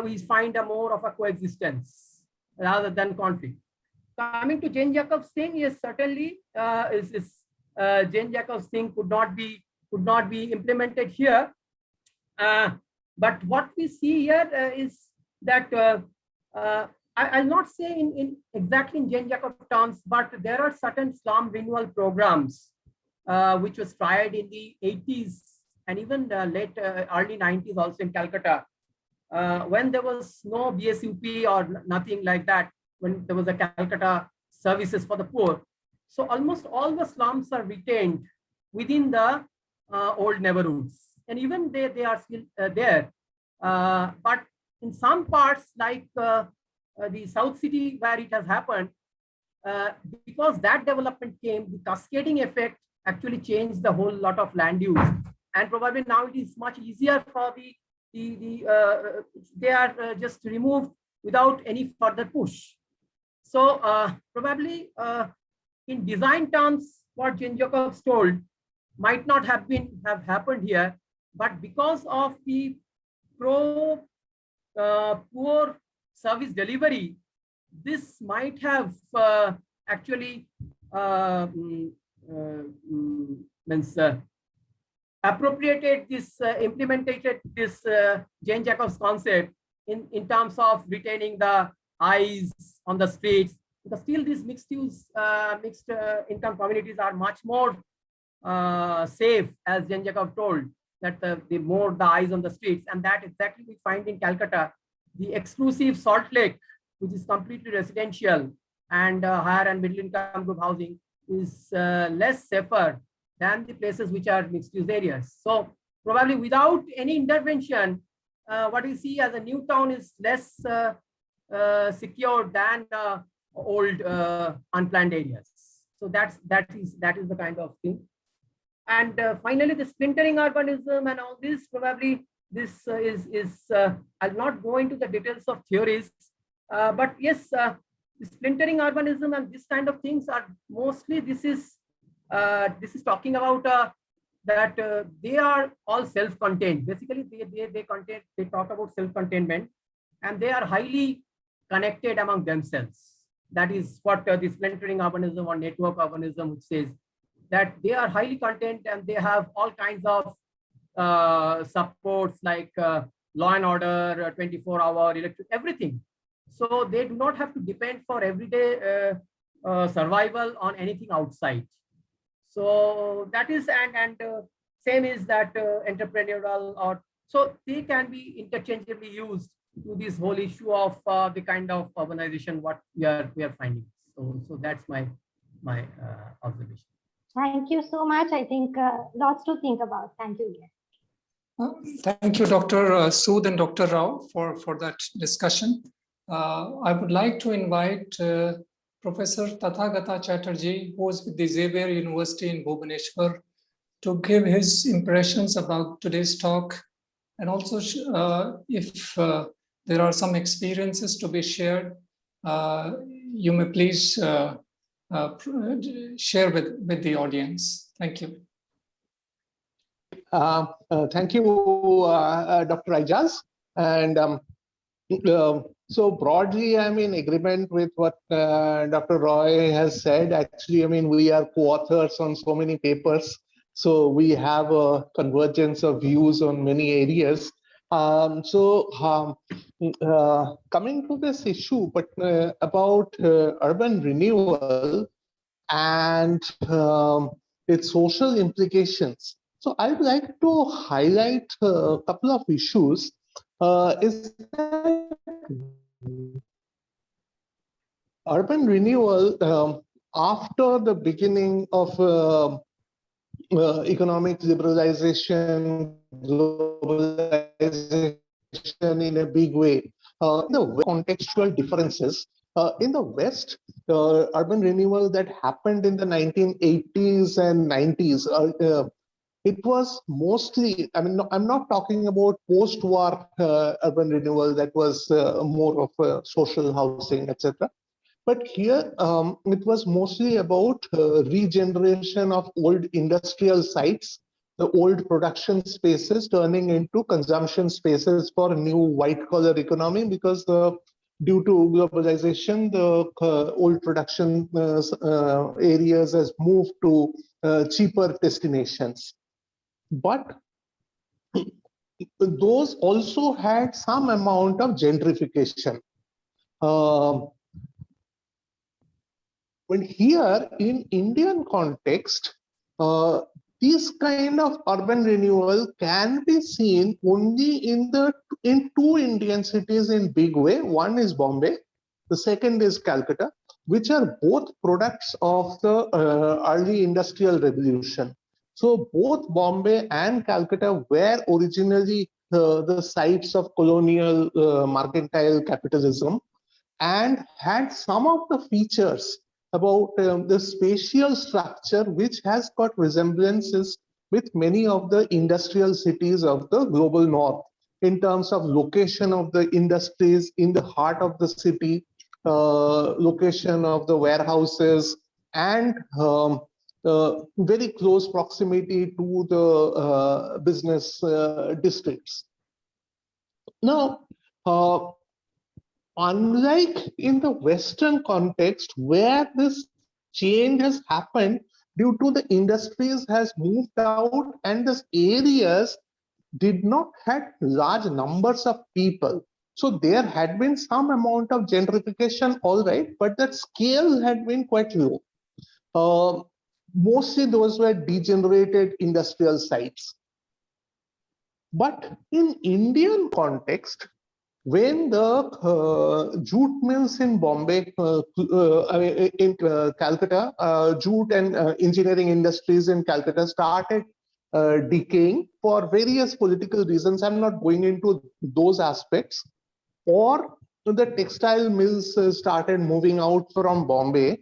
we find a more of a coexistence rather than conflict. Coming to Jane Jacobs' thing, yes, certainly Jane Jacobs' thing could not be implemented here. But what we see here is that I'll not say in exactly in Jane Jacob terms, but there are certain slum renewal programs which was tried in the 80s and even early 90s also in Calcutta, when there was no BSUP or nothing like that, when there was a Calcutta services for the poor. So almost all the slums are retained within the old neighborhoods, and even they are still there. But in some parts like the South City where it has happened, because that development came, the cascading effect actually changed the whole lot of land use. And probably now it is much easier for they are just removed without any further push. So probably in design terms, what Jane Jacobs told might not have happened here, but because of the poor service delivery, this might have actually appropriated this, implemented this Jane Jacobs concept in terms of retaining the eyes on the streets. Because still these mixed income communities are much more safe, as Jane Jacobs told, that the more the eyes on the streets, and that exactly we find in Calcutta. The exclusive Salt Lake, which is completely residential and higher and middle income group housing, is less safer than the places which are mixed use areas. So probably without any intervention, what we see as a new town is less secure than old unplanned areas. So that is the kind of thing. And finally, the splintering urbanism and all this, probably this I'll not go into the details of theories, but yes, the splintering urbanism and this kind of things are mostly, this is talking about that they are all self-contained. Basically, they talk about self-containment, and they are highly connected among themselves. That is what the splintering urbanism or network urbanism, which says that they are highly contained and they have all kinds of supports like law and order, 24-hour electric, everything. So they do not have to depend for everyday survival on anything outside. So that is, and same is that entrepreneurial, or so they can be interchangeably used to this whole issue of the kind of urbanization what we are finding. So that's my observation. Thank you so much. I think lots to think about. Thank you. Thank you, Dr. Sood and Dr. Rao for that discussion. I would like to invite Professor Tathagata Chatterjee, who is with the Xavier University in Bhubaneswar, to give his impressions about today's talk, and also if there are some experiences to be shared, you may please share with the audience. Thank you. Thank you, Dr. Aijaz. And so broadly, I'm in agreement with what Dr. Roy has said. Actually, I mean, we are co-authors on so many papers, so we have a convergence of views on many areas. Coming to this issue, but about urban renewal and its social implications. So I would like to highlight a couple of issues. Is that urban renewal after the beginning of economic liberalization, globalization in a big way, the contextual differences. In the West, the urban renewal that happened in the 1980s and 90s, it was mostly, I mean, I'm not talking about post-war urban renewal that was more of social housing, etc. But here, it was mostly about regeneration of old industrial sites, the old production spaces turning into consumption spaces for a new white-collar economy, because due to globalization, the old production areas has moved to cheaper destinations. But those also had some amount of gentrification. when here in Indian context, this kind of urban renewal can be seen only in two Indian cities in big way. One is Bombay, the second is Calcutta, which are both products of the early industrial revolution. So both Bombay and Calcutta were originally the sites of colonial mercantile capitalism, and had some of the features about the spatial structure which has got resemblances with many of the industrial cities of the global north in terms of location of the industries in the heart of the city, location of the warehouses, and very close proximity to the business districts. Now, unlike in the Western context, where this change has happened due to the industries has moved out and these areas did not have large numbers of people. So there had been some amount of gentrification, all right, but that scale had been quite low. Mostly those were degenerated industrial sites. But in Indian context, when the jute mills in Bombay, in Calcutta, jute and engineering industries in Calcutta started decaying for various political reasons, I'm not going into those aspects, or the textile mills started moving out from Bombay,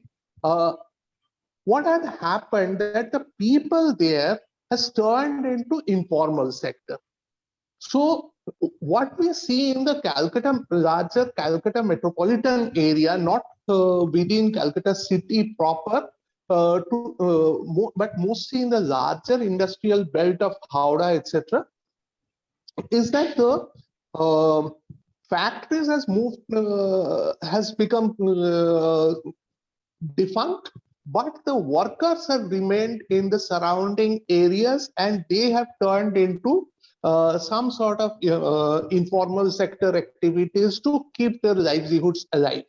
what had happened that the people there has turned into informal sector. So what we see in the larger Calcutta metropolitan area, not within Calcutta city proper, but mostly in the larger industrial belt of Howrah, etc., is that the factories has become defunct, but the workers have remained in the surrounding areas, and they have turned into some sort of informal sector activities to keep their livelihoods alive.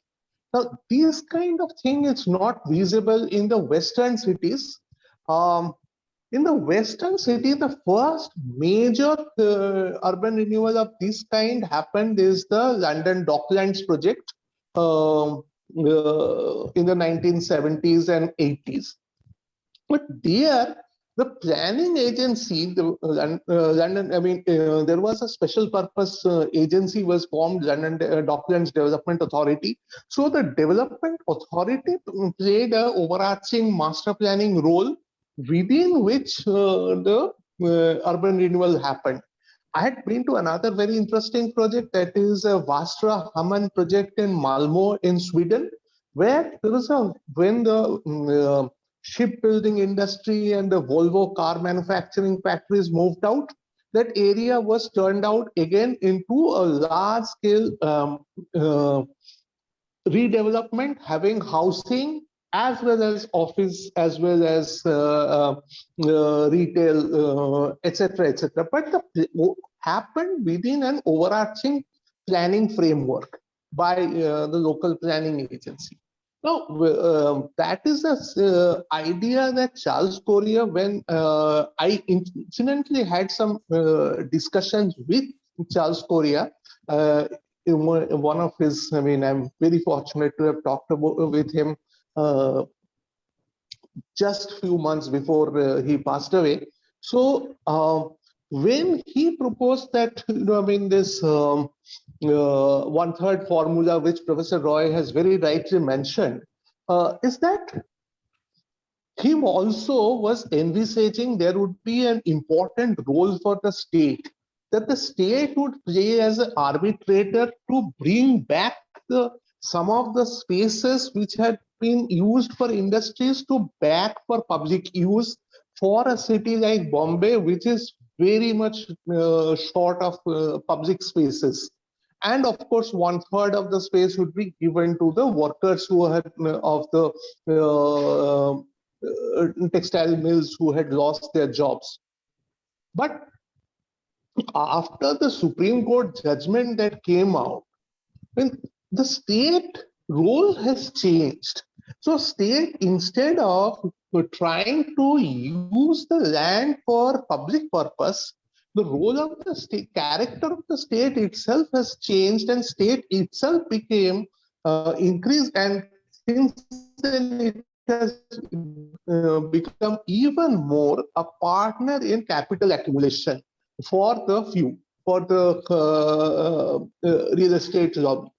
Now, this kind of thing is not visible in the Western cities. In the Western city, the first major urban renewal of this kind happened is the London Docklands project in the 1970s and 80s. But there, the planning agency, the London, there was a special purpose agency was formed, London Docklands Development Authority. So the development authority played an overarching master planning role within which the urban renewal happened. I had been to another very interesting project, that is a Vastra Hamman project in Malmö in Sweden, where there was when the shipbuilding industry and the Volvo car manufacturing factories moved out, that area was turned out again into a large scale redevelopment, having housing as well as office, as well as retail, etc., etc. But the happened within an overarching planning framework by the local planning agency. Now, that is the idea that Charles Correa, when I incidentally had some discussions with Charles Correa, in one of his, I'm very fortunate to have talked with him just a few months before he passed away. So when he proposed that, this 1/3 formula, which Professor Roy has very rightly mentioned, is that he also was envisaging there would be an important role for the state, that the state would play as an arbitrator to bring back some of the spaces which had been used for industries to back for public use for a city like Bombay, which is very much short of public spaces. And of course, 1/3 of the space would be given to the workers who had of the textile mills who had lost their jobs. But after the Supreme Court judgment that came out, the state role has changed. So state, instead of trying to use the land for public purpose, the role of the state, character of the state itself has changed, and state itself became increased, and since then it has become even more a partner in capital accumulation for the few, for the real estate lobby.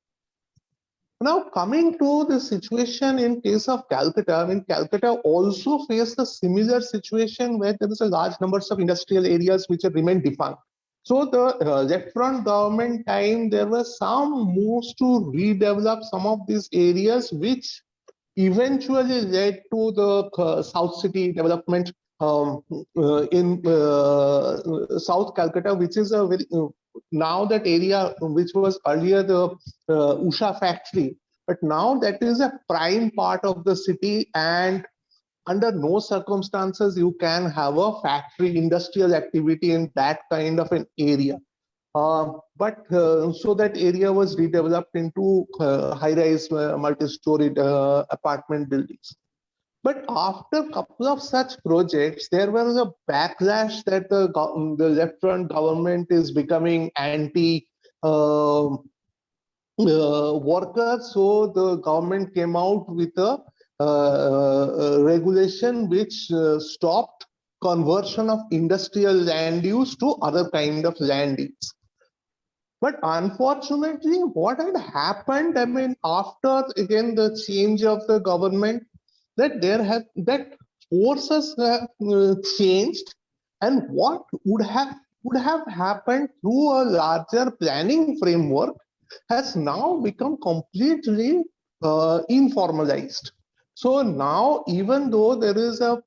Now, coming to the situation in case of Calcutta, I mean, Calcutta also faced a similar situation where there is a large numbers of industrial areas which have remained defunct. So the left-front government time, there were some moves to redevelop some of these areas, which eventually led to the South City development in South Calcutta, which is a very now that area which was earlier the Usha factory, but now that is a prime part of the city, and under no circumstances you can have a factory industrial activity in that kind of an area. So that area was redeveloped into high-rise multi-story apartment buildings. But after a couple of such projects, there was a backlash that the left-front government is becoming anti workers. So the government came out with a regulation which stopped conversion of industrial land use to other kind of land use. But unfortunately, what had happened, I mean, after again the change of the government, that forces have changed, and what would have happened through a larger planning framework has now become completely informalized. So now, even though there is a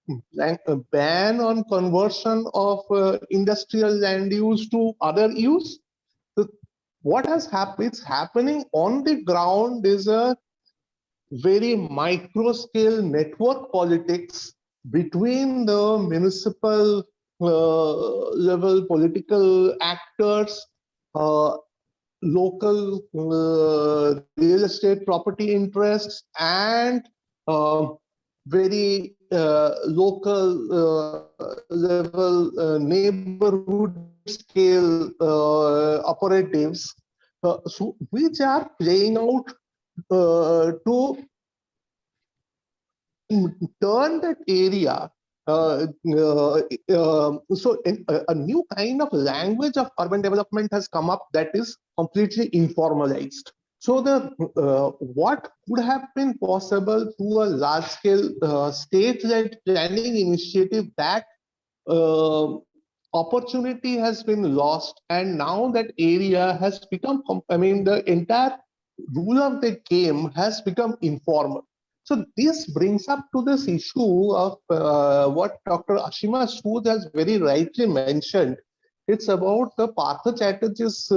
ban on conversion of industrial land use to other use, what has happened, it's happening on the ground is a very micro scale network politics between the municipal level political actors, local real estate property interests, and very local level neighborhood scale operatives, so which are playing out to turn that area. So a new kind of language of urban development has come up that is completely informalized. So the what would have been possible through a large-scale state-led planning initiative, that opportunity has been lost, and now that area has become, I mean, the entire rule of the game has become informal. So this brings up to this issue of what Dr. Ashima Sood has very rightly mentioned. It's about the Partha Chatterjee's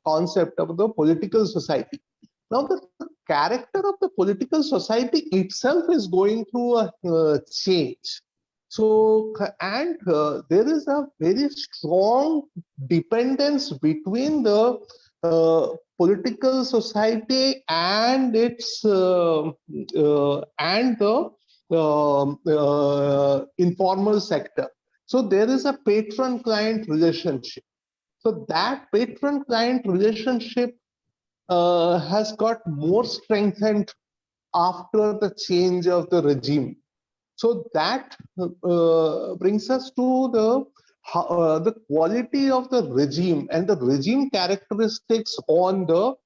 concept of the political society. Now, the character of the political society itself is going through a change. So, and there is a very strong dependence between the political society and its and the informal sector. So there is a patron-client relationship. So that patron-client relationship has got more strengthened after the change of the regime. So that brings us to the quality of the regime and the regime characteristics on the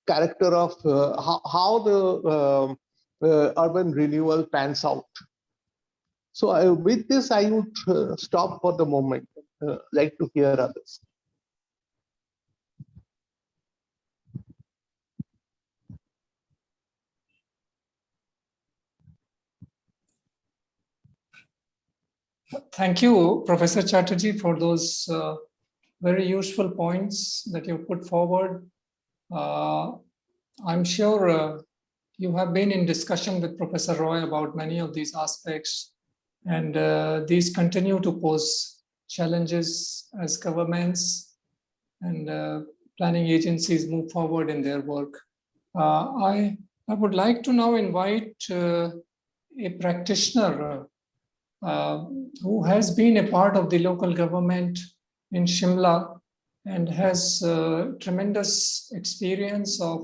character of how the urban renewal pans out. So with this, I would stop for the moment. Like to hear others. Thank you, Professor Chatterjee, for those very useful points that you put forward. I'm sure you have been in discussion with Professor Roy about many of these aspects, and these continue to pose challenges as governments and planning agencies move forward in their work. I would like to now invite a practitioner who has been a part of the local government in Shimla and has tremendous experience of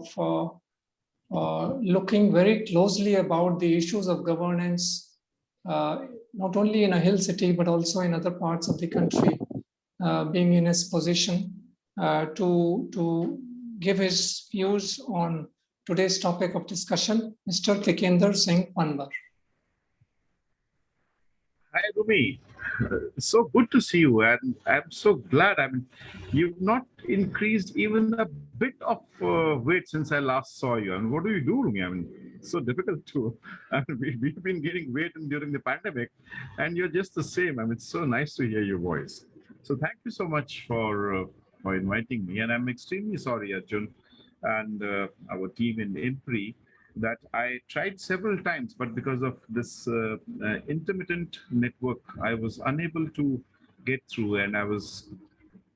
looking very closely about the issues of governance, not only in a hill city, but also in other parts of the country, being in his position to give his views on today's topic of discussion, Mr. Tikender Singh Panwar. Hi, Rumi. So good to see you, and I'm so glad. I mean, you've not increased even a bit of weight since I last saw you. I mean, what do you do, Rumi? I mean, it's so difficult to. I mean, we've been gaining weight during the pandemic, and you're just the same. I mean, it's so nice to hear your voice. So thank you so much for inviting me, and I'm extremely sorry, Arjun, and our team in IMPRI, that I tried several times, but because of this intermittent network, I was unable to get through, and I was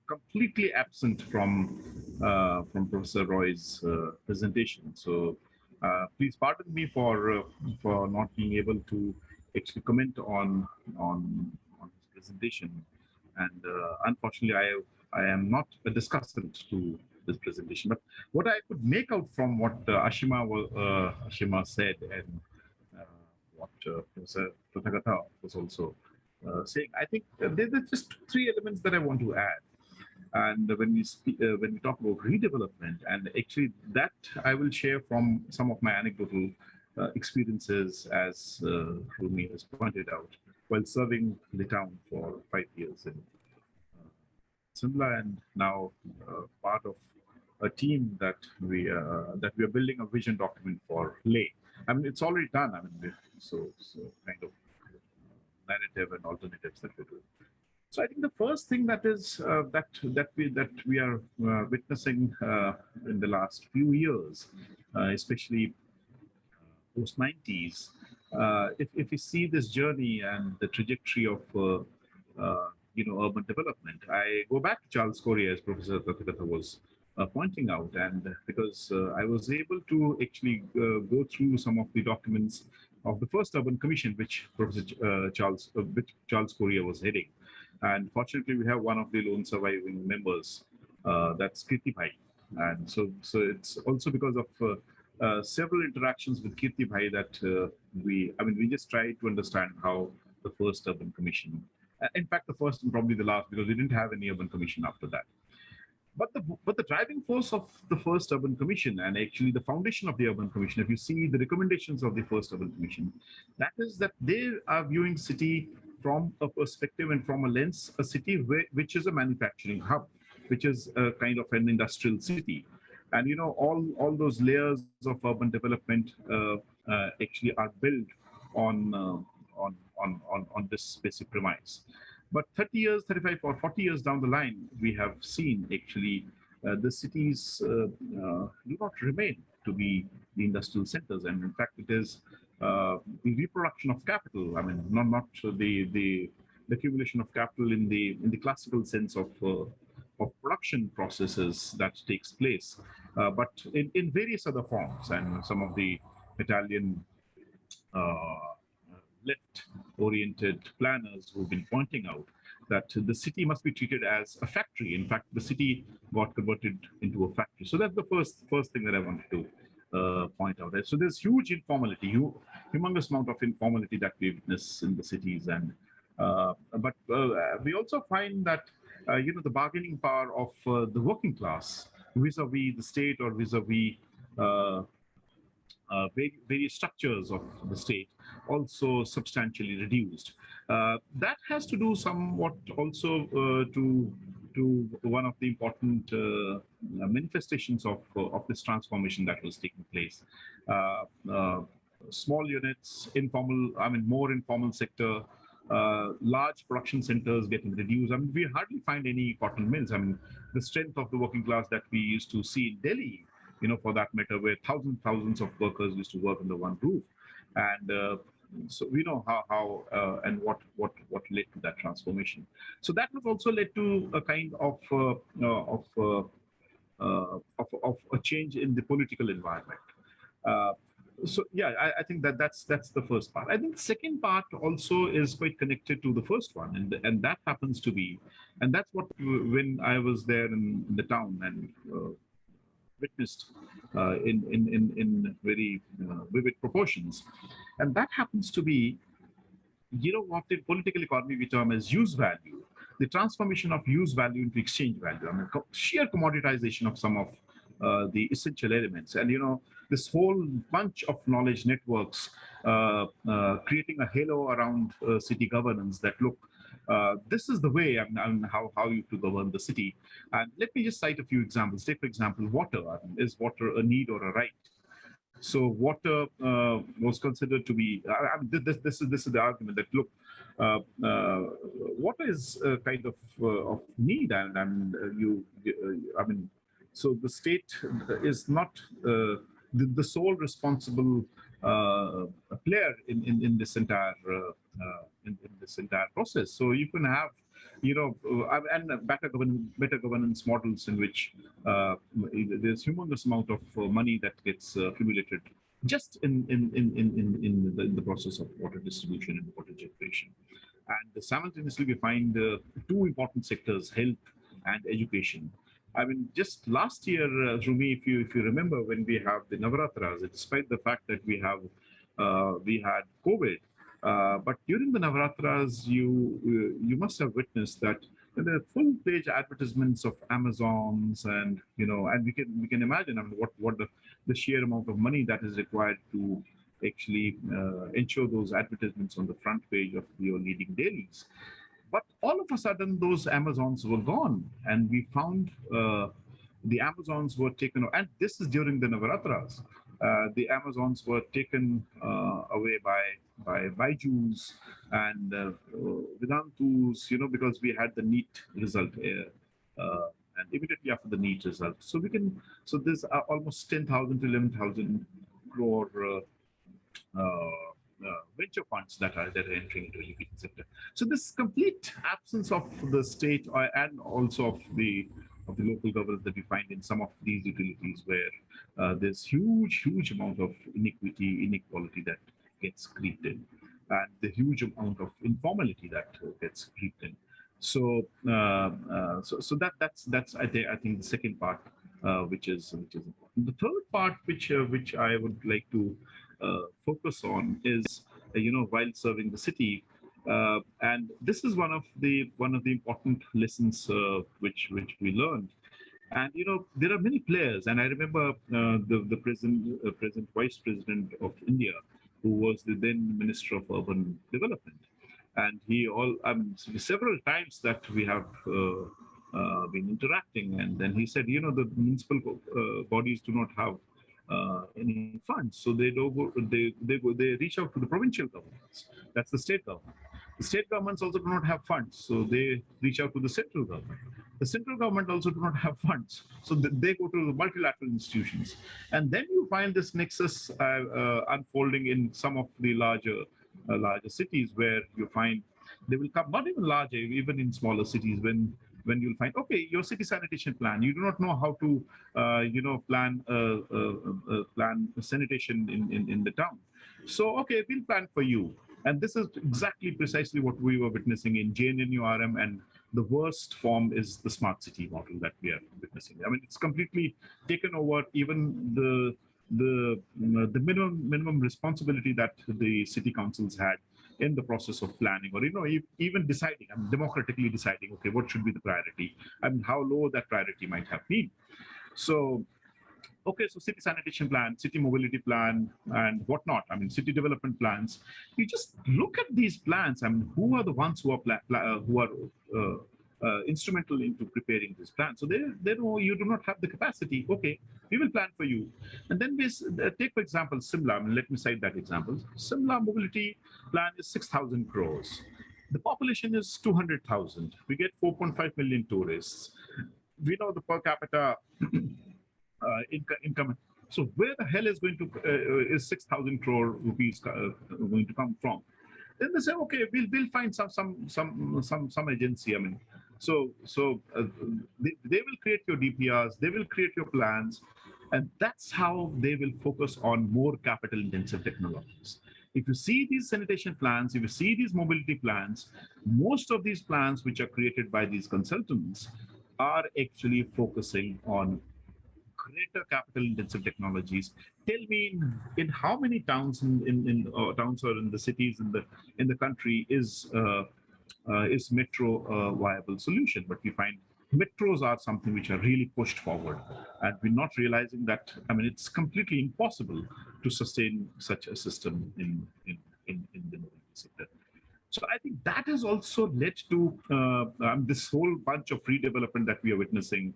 completely absent from Professor Roy's presentation. So please pardon me for not being able to actually comment on his presentation. And unfortunately, I am not a discussant to this presentation. But what I could make out from what Ashima said, and what Professor Tathagata was also saying, I think there's just three elements that I want to add. And when we talk about redevelopment, and actually that I will share from some of my anecdotal experiences, as Rumi has pointed out, while serving the town for 5 years in Simla, and now part of a team that we are building a vision document for Leh. I mean, it's already done. I mean, so kind of narrative and alternatives that we're doing. So I think the first thing that is that we are witnessing in the last few years, especially post 90s, if we see this journey and the trajectory of urban development, I go back to Charles Correa, as Professor Tathagata was pointing out, and because I was able to actually go through some of the documents of the first urban commission, which Charles Correa was heading. And fortunately, we have one of the lone surviving members, that's Kirti Bhai. And so it's also because of several interactions with Kirti Bhai that we just tried to understand how the first urban commission, in fact, the first and probably the last, because we didn't have any urban commission after that. But the driving force of the first urban commission, and actually the foundation of the urban commission, if you see the recommendations of the first urban commission, that is that they are viewing city from a perspective and from a lens, a city which is a manufacturing hub, which is a kind of an industrial city. And all those layers of urban development actually are built on this basic premise. But 30 years, 35 or 40 years down the line, we have seen actually the cities do not remain to be the industrial centers, and in fact, it is the reproduction of capital. I mean, not the accumulation of capital in the classical sense of production processes that takes place, but in various other forms. And some of the Italian left-oriented planners who've been pointing out that the city must be treated as a factory. In fact, the city got converted into a factory. So that's the first thing that I wanted to point out. So there's huge informality, humongous amount of informality that we witness in the cities, and but we also find that the bargaining power of the working class vis-a-vis the state, or vis-a-vis various structures of the state, also substantially reduced. That has to do somewhat also to one of the important manifestations of this transformation that was taking place. Small units, more informal sector, large production centers getting reduced. I mean, we hardly find any cotton mills. I mean, the strength of the working class that we used to see in Delhi, for that matter, where thousands of workers used to work under one roof. And so we know how and what led to that transformation. So that was also led to a kind of of a change in the political environment. So yeah, I think that's the first part. I think the second part also is quite connected to the first one, and that happens to be, and that's what when I was there in the town and witnessed in very vivid proportions, and that happens to be, what in political economy we term as use value, the transformation of use value into exchange value. I mean, sheer commoditization of some of the essential elements, and this whole bunch of knowledge networks creating a halo around city governance that look. This is the way how you to govern the city. And let me just cite a few examples. Take, for example, water. Is water a need or a right? So water was considered to be. This is the argument that look, water is a kind of need, and so the state is not the sole responsible player in this entire in this entire process. So you can have, and better governance models in which there's humongous amount of money that gets accumulated just in the process of water distribution and water generation. And simultaneously, we find two important sectors: health and education. I mean, just last year, Rumi, if you remember, when we have the Navaratras, despite the fact that we had COVID, but during the Navaratras, you must have witnessed that there are full-page advertisements of Amazons, and and we can imagine, I mean, what the sheer amount of money that is required to actually ensure those advertisements on the front page of your leading dailies. But all of a sudden, those Amazons were gone, and we found the Amazons were taken, and this is during the Navaratras. The Amazons were taken away by Baijus and Vedantus, because we had the NEET result, and immediately after the NEET result. So there's almost 10,000 to 11,000 crore venture funds that are entering into the education sector. So this complete absence of the state and also of the local government that we find in some of these utilities, where there's huge amount of inequality that gets creeped in, and the huge amount of informality that gets creeped in. So that's I think the second part, which is important. The third part, which I would like to focus on, is while serving the city, and this is one of the important lessons which we learned. And there are many players, and I remember the present Vice President of India, who was the then Minister of Urban Development, and several times that we have been interacting, and then he said, the municipal bodies do not have any funds, so they reach out to the provincial governments. That's the state government. The state governments also do not have funds, so they reach out to the central government. The central government also do not have funds, so they go to the multilateral institutions. And then you find this nexus unfolding in some of the larger cities, where you find they will come, not even larger, even in smaller cities, when you'll find, okay, your city sanitation plan, you do not know how to plan sanitation in the town. So okay, we'll plan for you. And this is exactly precisely what we were witnessing in JNNURM, and the worst form is the smart city model that we are witnessing. I mean, it's completely taken over even the minimum responsibility that the city councils had in the process of planning, or even deciding, democratically deciding, okay, what should be the priority, and how low that priority might have been. So okay, so city sanitation plan, city mobility plan, and whatnot. I mean, city development plans. You just look at these plans. I mean, who are the ones who are instrumental into preparing this plan? So they know you do not have the capacity. Okay, we will plan for you. And then we take, for example, Simla. I mean, let me cite that example. Simla mobility plan is 6,000 crores. The population is 200,000. We get 4.5 million tourists. We know the per capita income. So where the hell is 6,000 crore rupees going to come from? Then they say, okay, we'll find some agency. I mean, They will create your DPRs, they will create your plans, and that's how they will focus on more capital intensive technologies. If you see these sanitation plans, if you see these mobility plans, most of these plans which are created by these consultants are actually focusing on greater capital intensive technologies. Tell me in how many towns in towns or in the cities in the country is metro a viable solution? But we find metros are something which are really pushed forward, and we're not realizing that. I mean, it's completely impossible to sustain such a system in the mobility sector. So I think that has also led to this whole bunch of redevelopment that we are witnessing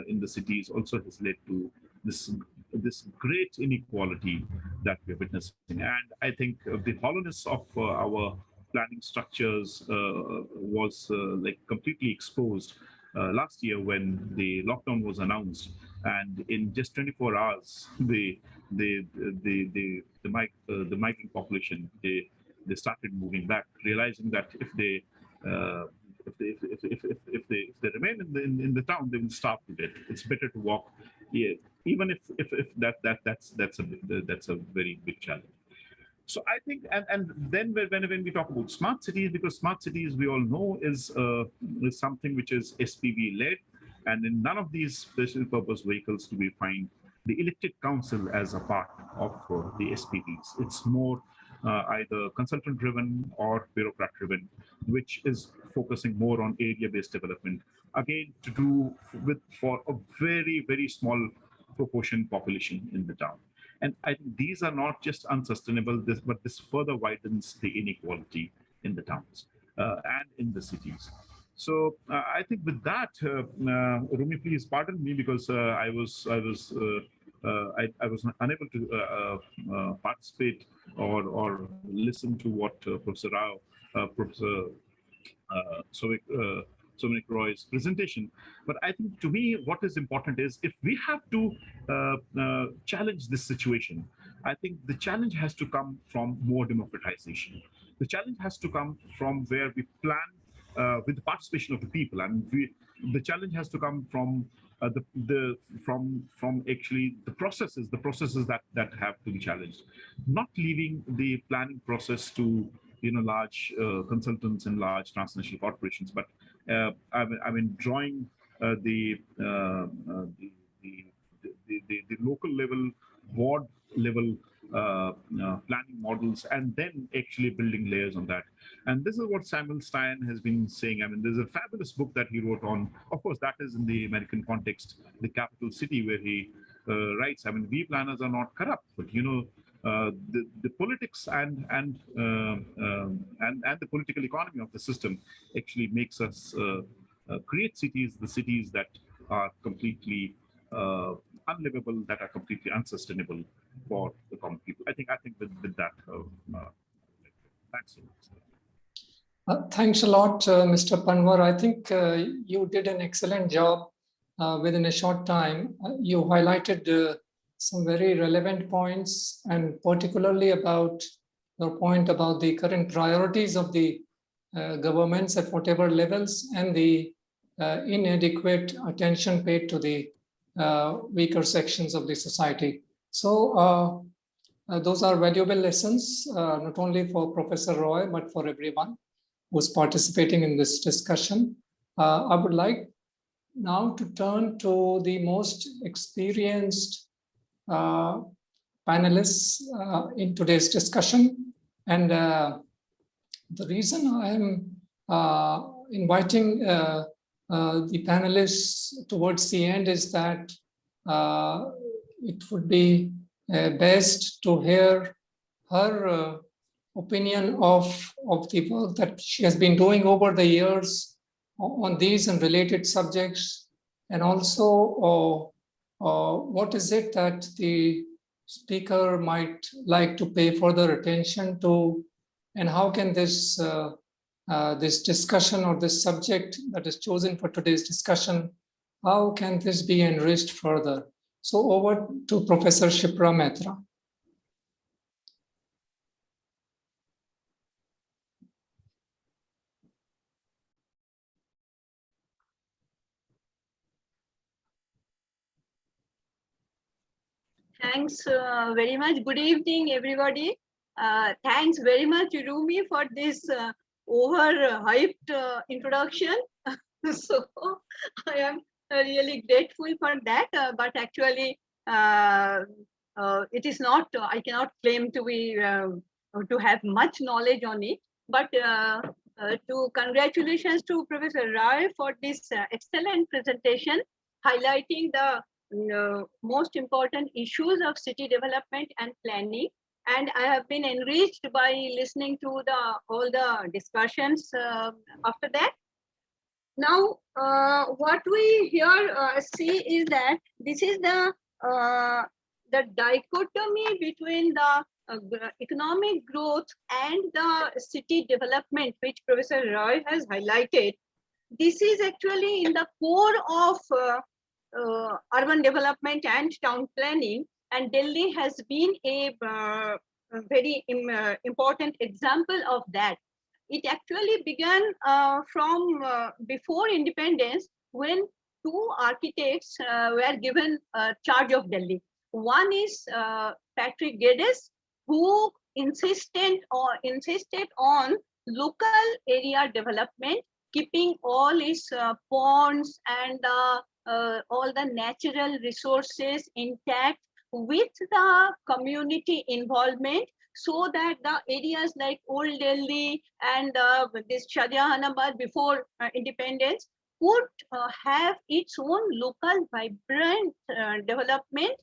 in the cities. Also has led to this great inequality that we are witnessing. And I think the hollowness of our planning structures was like completely exposed last year when the lockdown was announced, and in just 24 hours, the migrant population, they started moving back, realizing that if they if they remain in the town, they will starve to death. It's better to walk, yeah, even if that's a very big challenge. So I think, and then when we talk about smart cities, because smart cities we all know is something which is SPV led, and in none of these special purpose vehicles do we find the elected council as a part of the SPVs. It's more either consultant driven or bureaucrat driven, which is focusing more on area based development, again to do with for a very small proportion population in the town. And I think these are not just unsustainable, but this further widens the inequality in the towns and in the cities. So I think with that, Rumi, please pardon me, because I was unable to participate or listen to what Professor Rao, Professor Souvanic Roy's presentation. But I think to me, what is important is if we have to challenge this situation, I think the challenge has to come from more democratization. The challenge has to come from where we plan with the participation of the people. I mean, the challenge has to come from from actually the processes that have to be challenged, not leaving the planning process to large consultants and large transnational corporations, but I mean drawing the local level, ward level planning models, and then actually building layers on that. And this is what Samuel Stein has been saying. I mean, there's a fabulous book that he wrote on, of course, that is in the American context, The Capital City, where he writes, I mean, we planners are not corrupt, but the politics and the political economy of the system actually makes us create cities, the cities that are completely unlivable, that are completely unsustainable for the common people. I think with that, thanks so much. Thanks a lot, Mr. Panwar. I think you did an excellent job within a short time. You highlighted some very relevant points, and particularly about your point about the current priorities of the governments at whatever levels, and the inadequate attention paid to the weaker sections of the society. So those are valuable lessons, not only for Professor Roy, but for everyone who's participating in this discussion. I would like now to turn to the most experienced panelists in today's discussion. And the reason I am inviting the panelists towards the end is that it would be best to hear her opinion of the work that she has been doing over the years on these and related subjects, and also what is it that the speaker might like to pay further attention to, and how can this this discussion or this subject that is chosen for today's discussion, how can this be enriched further? So over to Professor Shipra Maitra. Thanks very much. Good evening, everybody. Thanks very much, Rumi, for this overhyped introduction. So I am really grateful for that. But actually, it is not. I cannot claim to be to have much knowledge on it. But to congratulations to Professor Roy for this excellent presentation, highlighting the most important issues of city development and planning. And I have been enriched by listening to all the discussions after that. Now, what we here see is that this is the dichotomy between the economic growth and the city development, which Professor Roy has highlighted. This is actually in the core of urban development and town planning, and Delhi has been a very important example of that. It actually began from before independence, when two architects were given charge of Delhi. One is Patrick Geddes, who insisted on local area development, keeping all its ponds and all the natural resources intact with the community involvement, so that the areas like Old Delhi and this Shahjahanabad before independence would have its own local vibrant development,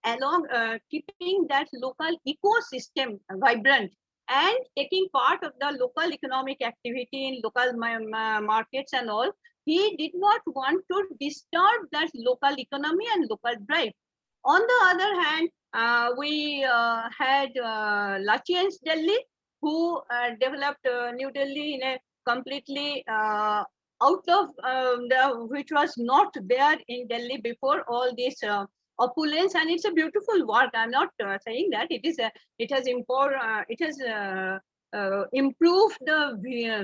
along keeping that local ecosystem vibrant and taking part of the local economic activity in local markets and all. He did not want to disturb that local economy and local drive. On the other hand, we had Lachian's Delhi, who developed New Delhi in a completely out of which was not there in Delhi before all this opulence, and it's a beautiful work. I'm not saying that it has improved the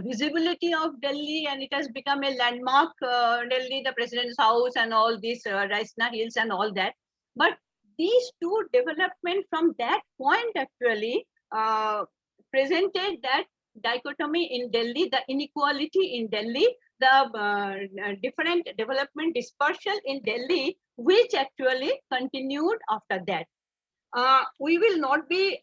visibility of Delhi, and it has become a landmark. Delhi, the President's House, and all these Raisna Hills and all that. But these two development from that point actually presented that dichotomy in Delhi, the inequality in Delhi, the different development dispersal in Delhi, which actually continued after that. We will not be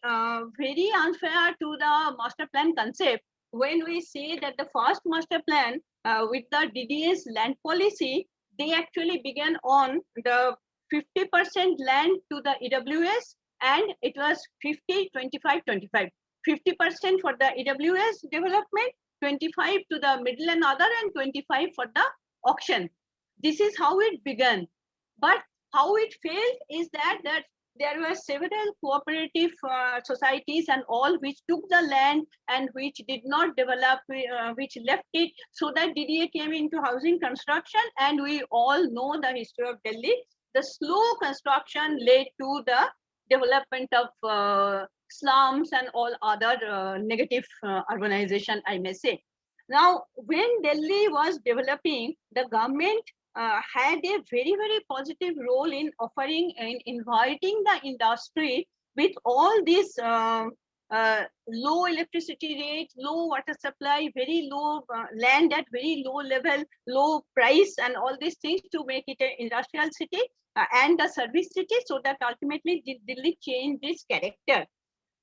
very unfair to the master plan concept when we say that the first master plan with the DDS land policy, they actually began on the 50% land to the EWS, and it was 50, 25, 25. 50% for the EWS development, 25 to the middle and other, and 25 for the auction. This is how it began. But how it failed is that there were several cooperative societies and all which took the land and which did not develop, which left it, so that DDA came into housing construction, and we all know the history of Delhi. The slow construction led to the development of slums and all other negative urbanization, I may say. Now, when Delhi was developing, the government had a very, very positive role in offering and inviting the industry with all these low electricity rates, low water supply, very low land at very low level, low price, and all these things to make it an industrial city and a service city, so that ultimately Delhi changed its character.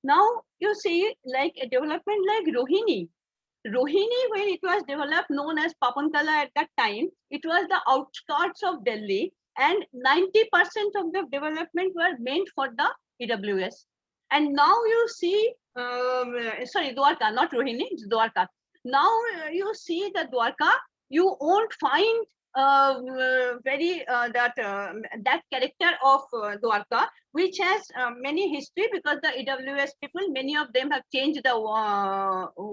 Now you see, like a development like Rohini, when it was developed, known as Papankala at that time, it was the outskirts of Delhi, and 90% of the development were meant for the EWS. And now you see, sorry, Dwarka, not Rohini, it's Dwarka. Now you see the Dwarka, you won't find that character of Dwarka, which has many history, because the EWS people, many of them have changed the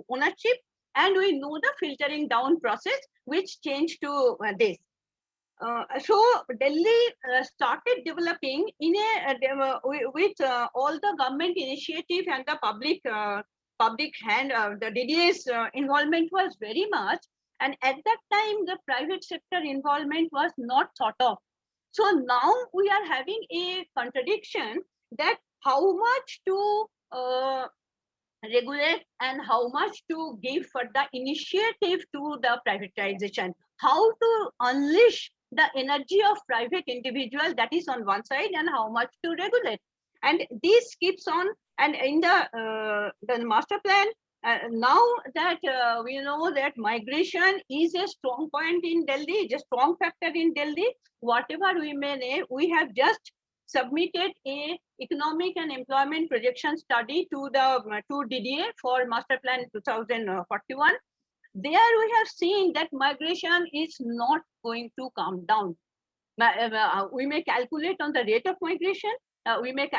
ownership, and we know the filtering down process which changed to this. So Delhi started developing in a with all the government initiative and the public hand. The DDA's involvement was very much, and at that time the private sector involvement was not thought of. So now we are having a contradiction that how much to regulate and how much to give for the initiative to the privatization, how to unleash the energy of private individual, that is on one side, and how much to regulate. And this keeps on, and in the master plan, now that we know that migration is a strong point in Delhi, is a strong factor in Delhi, whatever we may name, we have just submitted a economic and employment projection study to the to DDA for master plan 2041. There we have seen that migration is not going to come down. We may calculate on the rate of migration. We may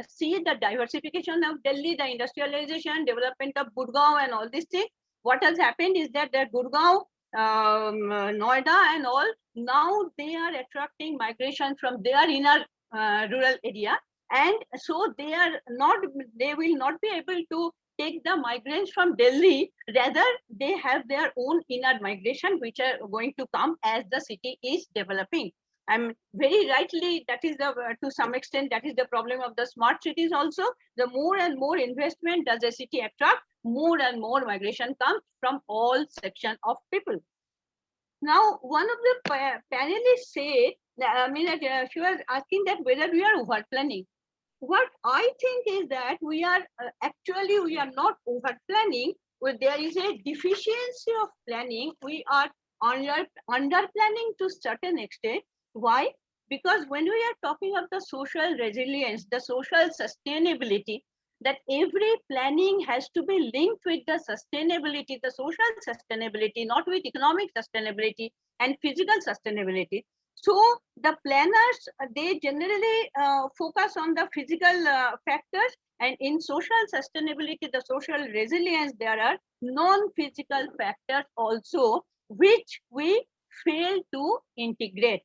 see the diversification of Delhi, the industrialization, development of Gurgaon, and all these things. What has happened is that the Gurgaon, Noida, and all, now they are attracting migration from their inner rural area, and so they will not be able to take the migrants from Delhi. Rather, they have their own inner migration, which are going to come as the city is developing. And very rightly, that is the to some extent that is the problem of the smart cities also. The more and more investment does a city attract, more and more migration comes from all sections of people. Now, one of the panelists said, she was asking that whether we are over planning. What I think is that we are actually we are not over planning. Well, there is a deficiency of planning. We are under planning to certain extent. Why? Because when we are talking of the social resilience, the social sustainability, that every planning has to be linked with the sustainability, the social sustainability, not with economic sustainability and physical sustainability. So the planners, they generally focus on the physical factors, and in social sustainability, the social resilience, there are non-physical factors also, which we fail to integrate.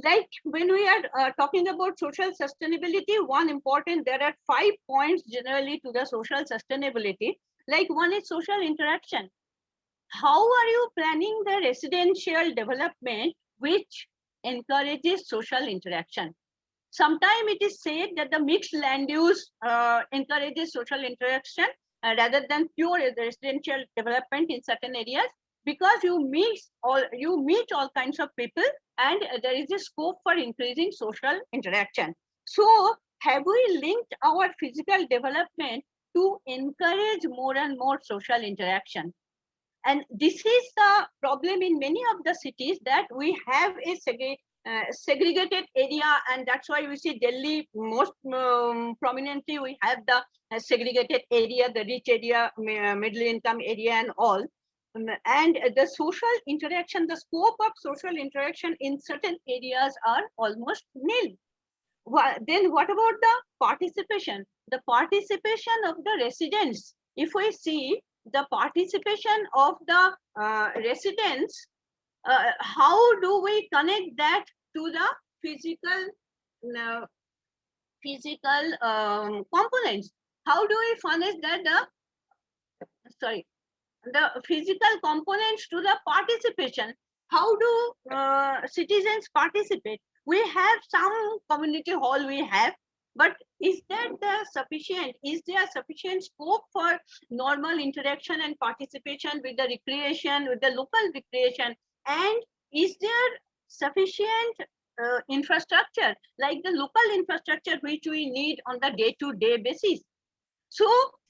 Like when we are talking about social sustainability, one important, there are 5 points generally to the social sustainability. Like one is social interaction. How are you planning the residential development which encourages social interaction? Sometimes it is said that the mixed land use encourages social interaction rather than pure residential development in certain areas, because you meet all kinds of people, and there is a scope for increasing social interaction. So have we linked our physical development to encourage more and more social interaction? And this is the problem in many of the cities, that we have a segregated area, and that's why we see Delhi most prominently. We have the segregated area, the rich area, middle income area, and all. And the social interaction, the scope of social interaction in certain areas are almost nil. Then what about the participation? The participation of the residents. If we see the participation of the residents, how do we connect that to the physical components? How do we furnish that the physical components to the participation? How do citizens participate? We have some community hall, but is that sufficient? Is there sufficient scope for normal interaction and participation with the recreation, with the local recreation? And is there sufficient infrastructure, like the local infrastructure which we need on the day-to-day basis? So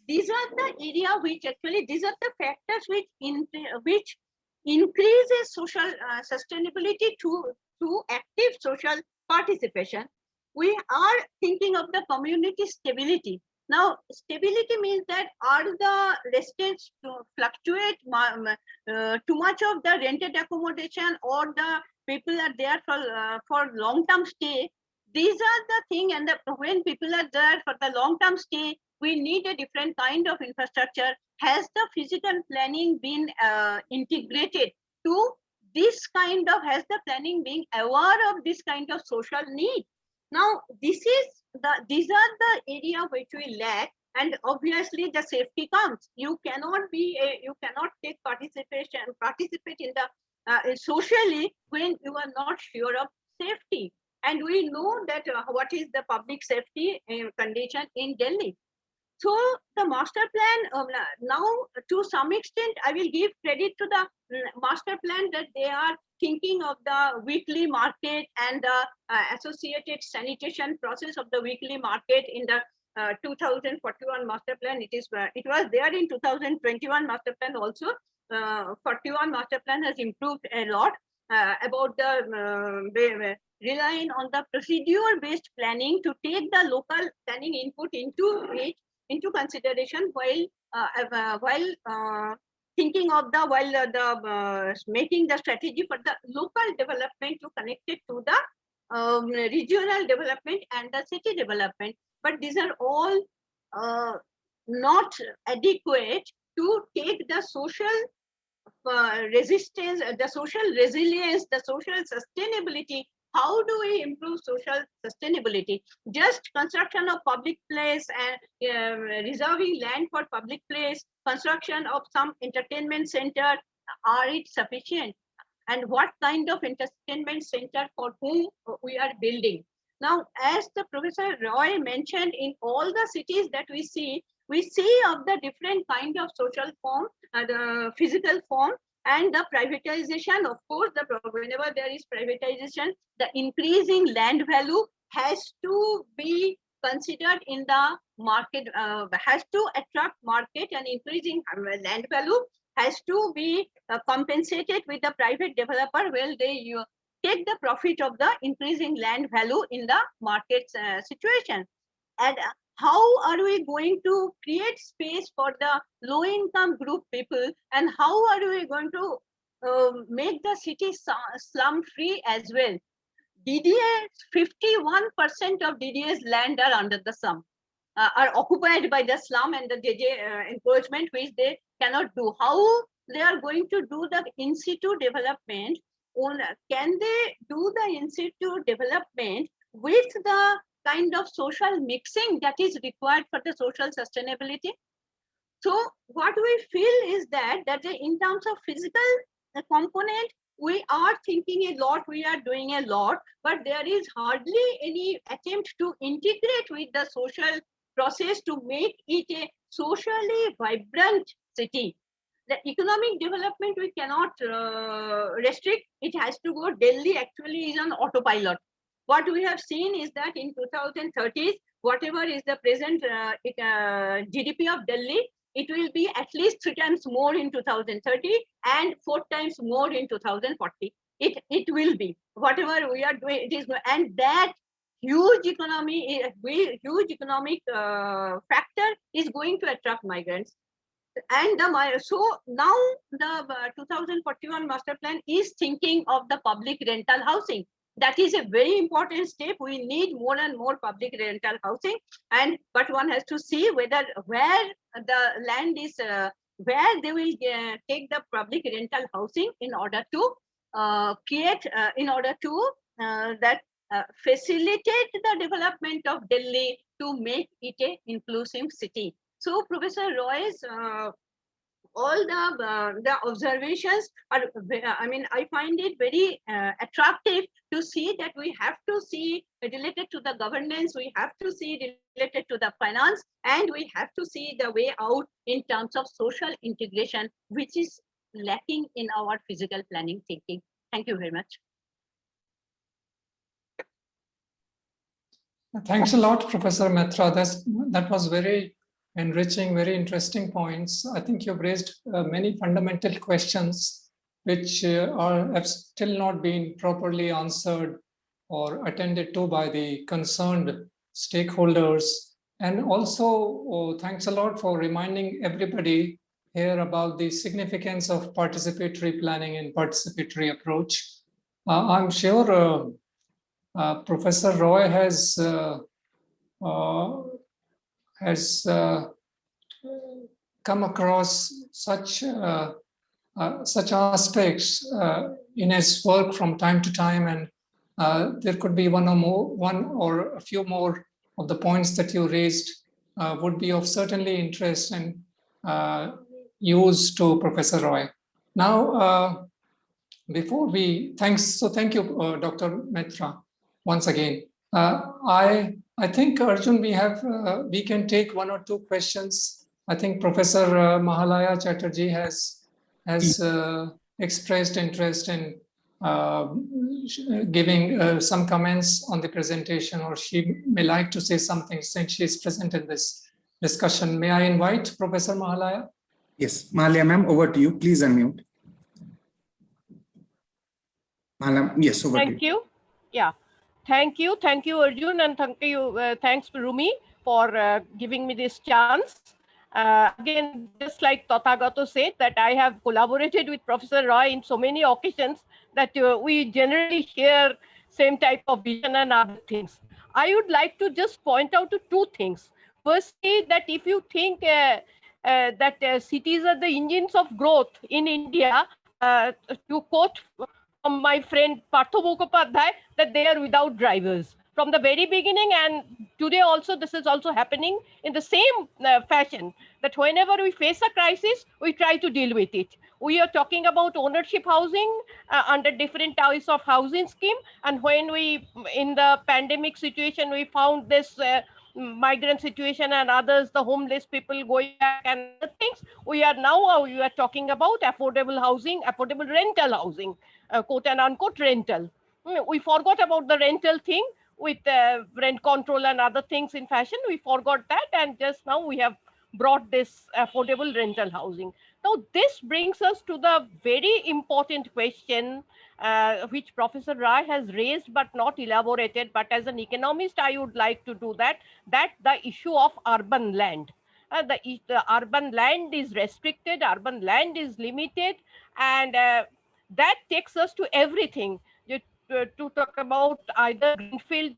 these are the area which actually, these are the factors which increases social sustainability through active social participation. We are thinking of the community stability. Now, stability means that are the residents to fluctuate too much of the rented accommodation, or the people are there for long-term stay. These are the thing, and when people are there for the long-term stay, we need a different kind of infrastructure. Has the physical planning been integrated to this kind of, has the planning being aware of this kind of social need? Now, these are the area which we lack, and obviously the safety comes. You cannot take participate in the socially when you are not sure of safety. And we know that what is the public safety condition in Delhi. So the master plan, now to some extent, I will give credit to the master plan that they are thinking of the weekly market and the associated sanitation process of the weekly market in the 2041 master plan. It was there in 2021 master plan also. 41 master plan has improved a lot about the relying on the procedure-based planning to take the local planning input into consideration while thinking of making the strategy for the local development to connect it to the regional development and the city development. But these are all not adequate to take the social resistance, the social resilience, the social sustainability. How do we improve social sustainability? Just construction of public place and reserving land for public place, construction of some entertainment center, are it sufficient? And what kind of entertainment center for whom we are building? Now, as the Professor Roy mentioned, in all the cities that we see of the different kind of social form, the physical form, and the privatization. Of course, whenever there is privatization, the increasing land value has to be considered in the market, has to attract market, and increasing land value has to be compensated with the private developer where they take the profit of the increasing land value in the market situation. And how are we going to create space for the low-income group people, and how are we going to make the city slum-free as well? DDA, 51% of DDA's land are under the slum, are occupied by the slum and the JJ encroachment, which they cannot do. How they are going to do the in-situ development? Can they do the in-situ development with the kind of social mixing that is required for the social sustainability? So what we feel is that in terms of physical component, we are thinking a lot, we are doing a lot, but there is hardly any attempt to integrate with the social process to make it a socially vibrant city. The economic development we cannot restrict. It has to go. Delhi actually is on autopilot. What we have seen is that in 2030s, whatever is the present GDP of Delhi, it will be at least 3 times more in 2030 and 4 times more in 2040. It will be whatever we are doing. It is, and that huge economic factor is going to attract migrants. And so now the 2041 master plan is thinking of the public rental housing. That is a very important step. We need more and more public rental housing, but one has to see where the land is, where they will take the public rental housing in order to facilitate the development of Delhi to make it an inclusive city. So Professor Roy's all the observations are, I find it very attractive to see that we have to see related to the governance, we have to see related to the finance, and we have to see the way out in terms of social integration, which is lacking in our physical planning thinking. Thank you very much. Thanks a lot, Professor Maitra. That was very enriching, very interesting points. I think you've raised many fundamental questions which have still not been properly answered or attended to by the concerned stakeholders. And also, thanks a lot for reminding everybody here about the significance of participatory planning and participatory approach. I'm sure Professor Roy has come across such aspects in his work from time to time, and there could be one or a few more of the points that you raised would be of certainly interest and use to Professor Roy. Now, thank you, Dr. Maitra. once again. I think, Arjun, we can take one or two questions. I think Professor Mahalaya Chatterjee has expressed interest in giving some comments on the presentation, or she may like to say something since she is present in this discussion. May I invite Professor Mahalaya? Yes, Mahalaya ma'am, over to you. Please unmute. Mahalaya, yes, over to you. Thank you. Yeah. Thank you, Arjun, and thanks Rumi for giving me this chance. Again, just like Tathagato said, that I have collaborated with Professor Roy in so many occasions that we generally share same type of vision and other things. I would like to just point out to two things. Firstly, that if you think that cities are the engines of growth in India, to quote from my friend Partho Mukhopadhyay, that they are without drivers from the very beginning, and today also this is also happening in the same fashion, that whenever we face a crisis, we try to deal with it. We are talking about ownership housing under different types of housing scheme, and when we, in the pandemic situation, we found this migrant situation and others, the homeless people going back and other things, we are talking about affordable housing, affordable rental housing, quote and unquote rental. We forgot about the rental thing with rent control and other things in fashion. We forgot that, and just now we have brought this affordable rental housing. Now this brings us to the very important question which Professor Roy has raised but not elaborated, but as an economist I would like to do that the issue of urban land. The urban land is restricted, urban land is limited, and that takes us to everything. To talk about either greenfield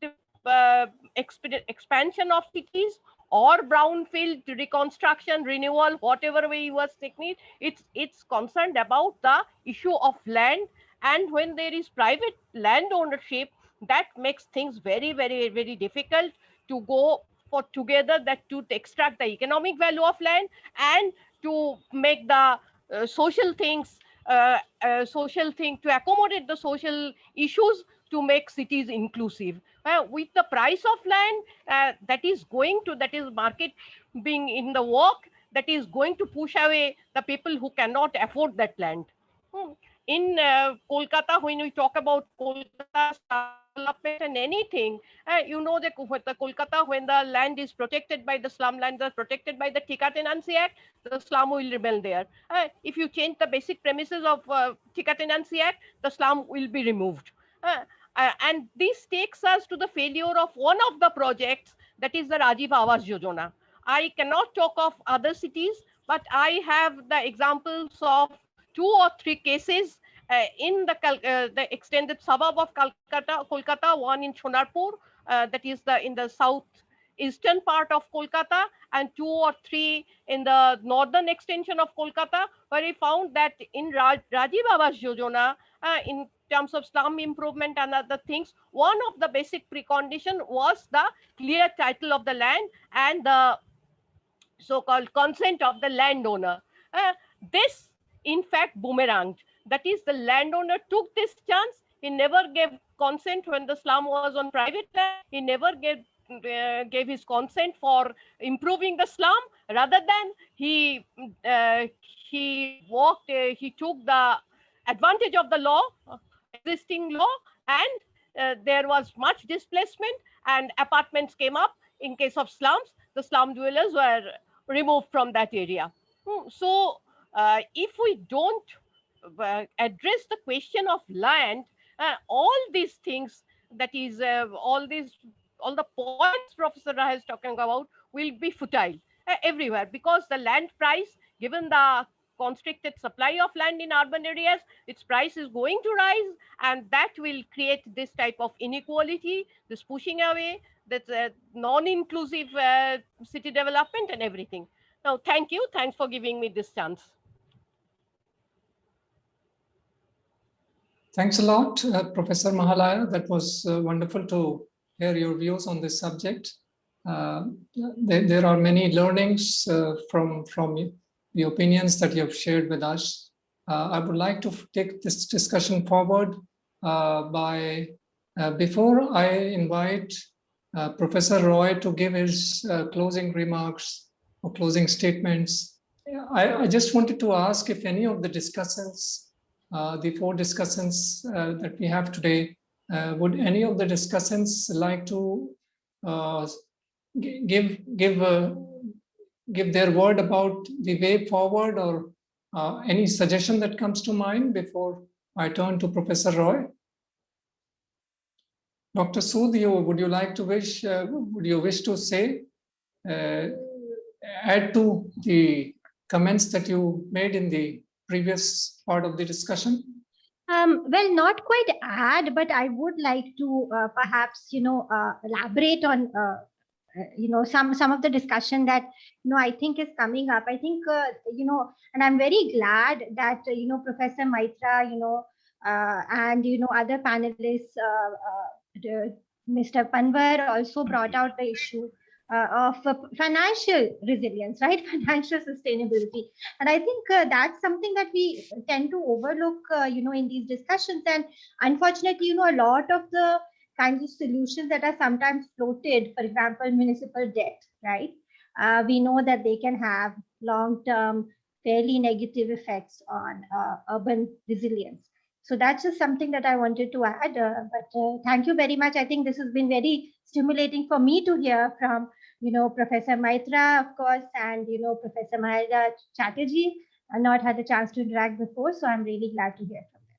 expansion of cities or brownfield reconstruction, renewal, whatever way you was taking it, it's concerned about the issue of land. And when there is private land ownership, that makes things very, very, very difficult to go for together, that to extract the economic value of land and to make the social things, to accommodate the social issues, to make cities inclusive. With the price of land that is market being in the work, that is going to push away the people who cannot afford that land. In Kolkata, when we talk about Kolkata development and anything, you know that the Kolkata, when the land is protected by the slum land, protected by the Tika Tenancy Act, the slum will remain there. If you change the basic premises of Tika Tenancy Act, the slum will be removed. And this takes us to the failure of one of the projects, that is the Rajiv Awas Yojana. I cannot talk of other cities, but I have the examples of 2 or 3 cases in the extended suburb of Kolkata, one in Sonarpur, that is in the southeastern part of Kolkata, and 2 or 3 in the northern extension of Kolkata, where we found that in Rajiv Awas Yojana, in terms of slum improvement and other things, one of the basic precondition was the clear title of the land and the so-called consent of the landowner. This, in fact, boomeranged. That is, the landowner took this chance. He never gave consent when the slum was on private land. He never gave his consent for improving the slum. Rather than he took the advantage of the law, existing law, and there was much displacement, and apartments came up. In case of slums, the slum dwellers were removed from that area. So if we don't address the question of land, all these things, that is all the points Professor Roy is talking about, will be futile everywhere, because the land price, given the constricted supply of land in urban areas, its price is going to rise, and that will create this type of inequality, this pushing away, that non-inclusive city development and everything. Now, thank you. Thanks for giving me this chance. Thanks a lot, Professor Mahalaya. That was wonderful to hear your views on this subject. There are many learnings from the opinions that you have shared with us. I would like to take this discussion forward by Before I invite Professor Roy to give his closing remarks or closing statements, I just wanted to ask if any of the discussants, the 4 discussants that we have today, would any of the discussants like to give their word about the way forward, or any suggestion that comes to mind before I turn to Professor Roy? Dr. Sood, would you like to would you wish to say, add to the comments that you made in the previous part of the discussion? Well, not quite add, but I would like to perhaps, elaborate on, some of the discussion that, I think is coming up. I think, and I'm very glad that, Professor Maitra, and, other panelists, Mr. Panwar also brought out the issue of financial resilience, right? Financial sustainability. And I think that's something that we tend to overlook, in these discussions. And unfortunately, a lot of the kinds of solutions that are sometimes floated, for example, municipal debt, right? We know that they can have long-term, fairly negative effects on urban resilience. So that's just something that I wanted to add. But thank you very much. I think this has been very stimulating for me to hear from, Professor Maitra, of course, and, Professor Mahela Chatterjee. I've not had a chance to interact before, so I'm really glad to hear from them.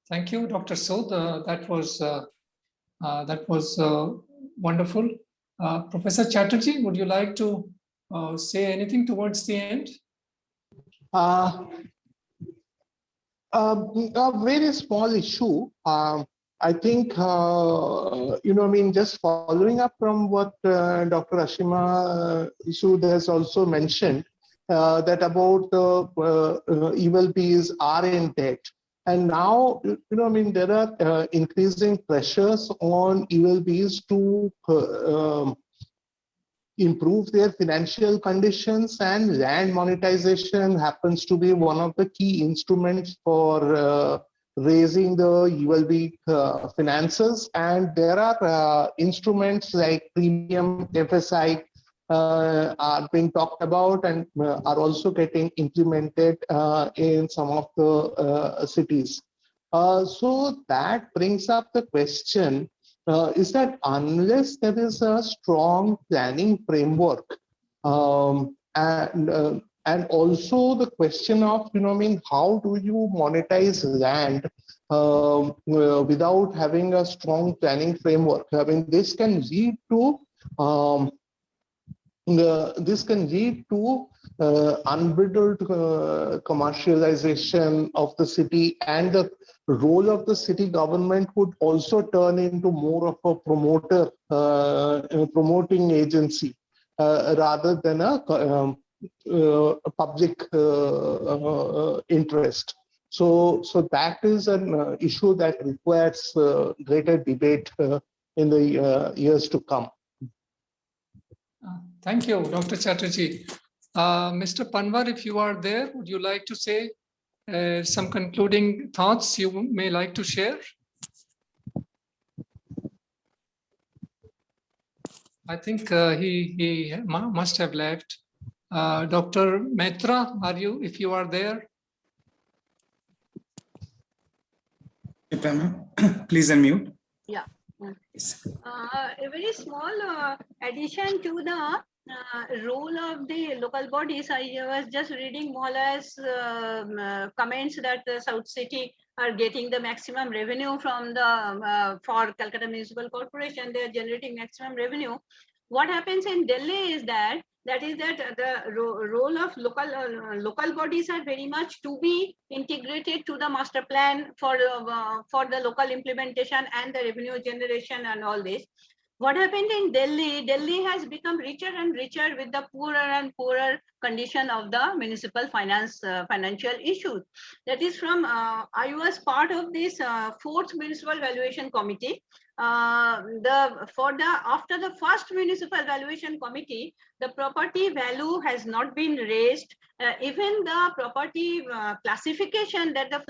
Thank you, Dr. Sood. That was wonderful. Professor Chatterjee, would you like to say anything towards the end? A very small issue. I think, just following up from what Dr. Ashima Sood has also mentioned, that about the evil bees are in debt. And now, there are increasing pressures on evil bees to improve their financial conditions, and land monetization happens to be one of the key instruments for raising the ULB finances. And there are instruments like premium FSI are being talked about and are also getting implemented in some of the cities. So that brings up the question, is that unless there is a strong planning framework, and also the question of, how do you monetize land without having a strong planning framework? I mean, this can lead to unbridled commercialization of the city, and the role of the city government would also turn into more of a promoter, promoting agency rather than a public interest. So that is an issue that requires greater debate in the years to come. Thank you, Dr. Chatterjee. Mr. Panwar, if you are there, would you like to say some concluding thoughts you may like to share? I think he must have left. Dr. Maitra, if you are there? Please unmute. Yeah. A very small addition to the role of the local bodies. I was just reading Mohala's comments that the South City are getting the maximum revenue from the for Calcutta Municipal Corporation. They are generating maximum revenue. What happens in Delhi is that the role of local bodies are very much to be integrated to the master plan for the local implementation and the revenue generation and all this. What happened in Delhi? Delhi has become richer and richer with the poorer and poorer condition of the municipal financial issues. That is from, I was part of this 4th Municipal Valuation Committee, after the first municipal evaluation committee, the property value has not been raised. Even the property classification that the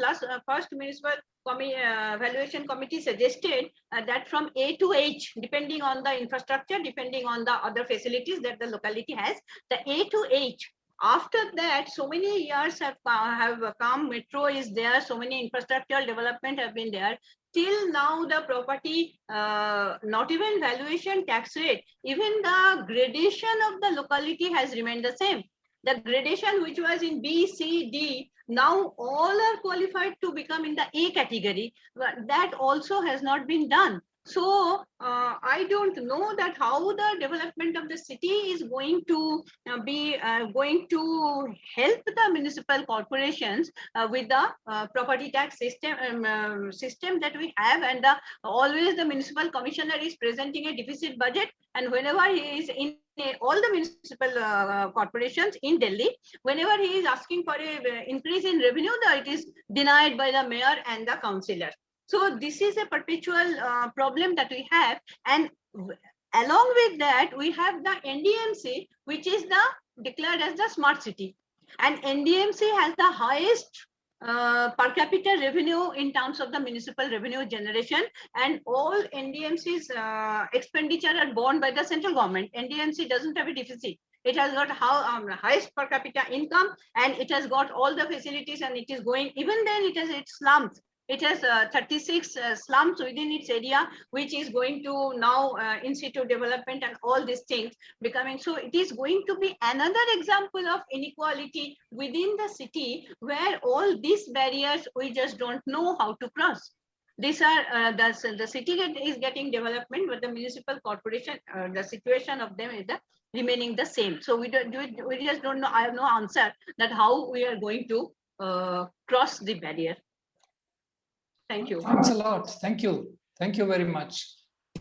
first municipal evaluation committee suggested, that from A to H, depending on the infrastructure, depending on the other facilities that the locality has, the A to H. After that, so many years have come, metro is there, so many infrastructural development have been there. Till now, the property, not even valuation tax rate, even the gradation of the locality has remained the same. The gradation which was in B, C, D, now all are qualified to become in the A category, but that also has not been done. So I don't know that how the development of the city is going to be going to help the municipal corporations with the property tax system system that we have, and always the municipal commissioner is presenting a deficit budget, and whenever he is in all the municipal corporations in Delhi, whenever he is asking for a increase in revenue, it is denied by the mayor and the councillor. So this is a perpetual problem that we have, and along with that, we have the NDMC, which is declared as the smart city, and NDMC has the highest per capita revenue in terms of the municipal revenue generation, and all NDMC's expenditure are borne by the central government. NDMC doesn't have a deficit. It has got highest per capita income, and it has got all the facilities, and it is going, even then it has its slums. It has 36 slums within its area, which is going to now in-situ development and all these things becoming. So it is going to be another example of inequality within the city, where all these barriers we just don't know how to cross. These are the city is getting development, but the municipal corporation, the situation of them is remaining the same. So we just don't know. I have no answer that how we are going to cross the barrier. Thank you. Thanks a lot. Thank you. Thank you very much.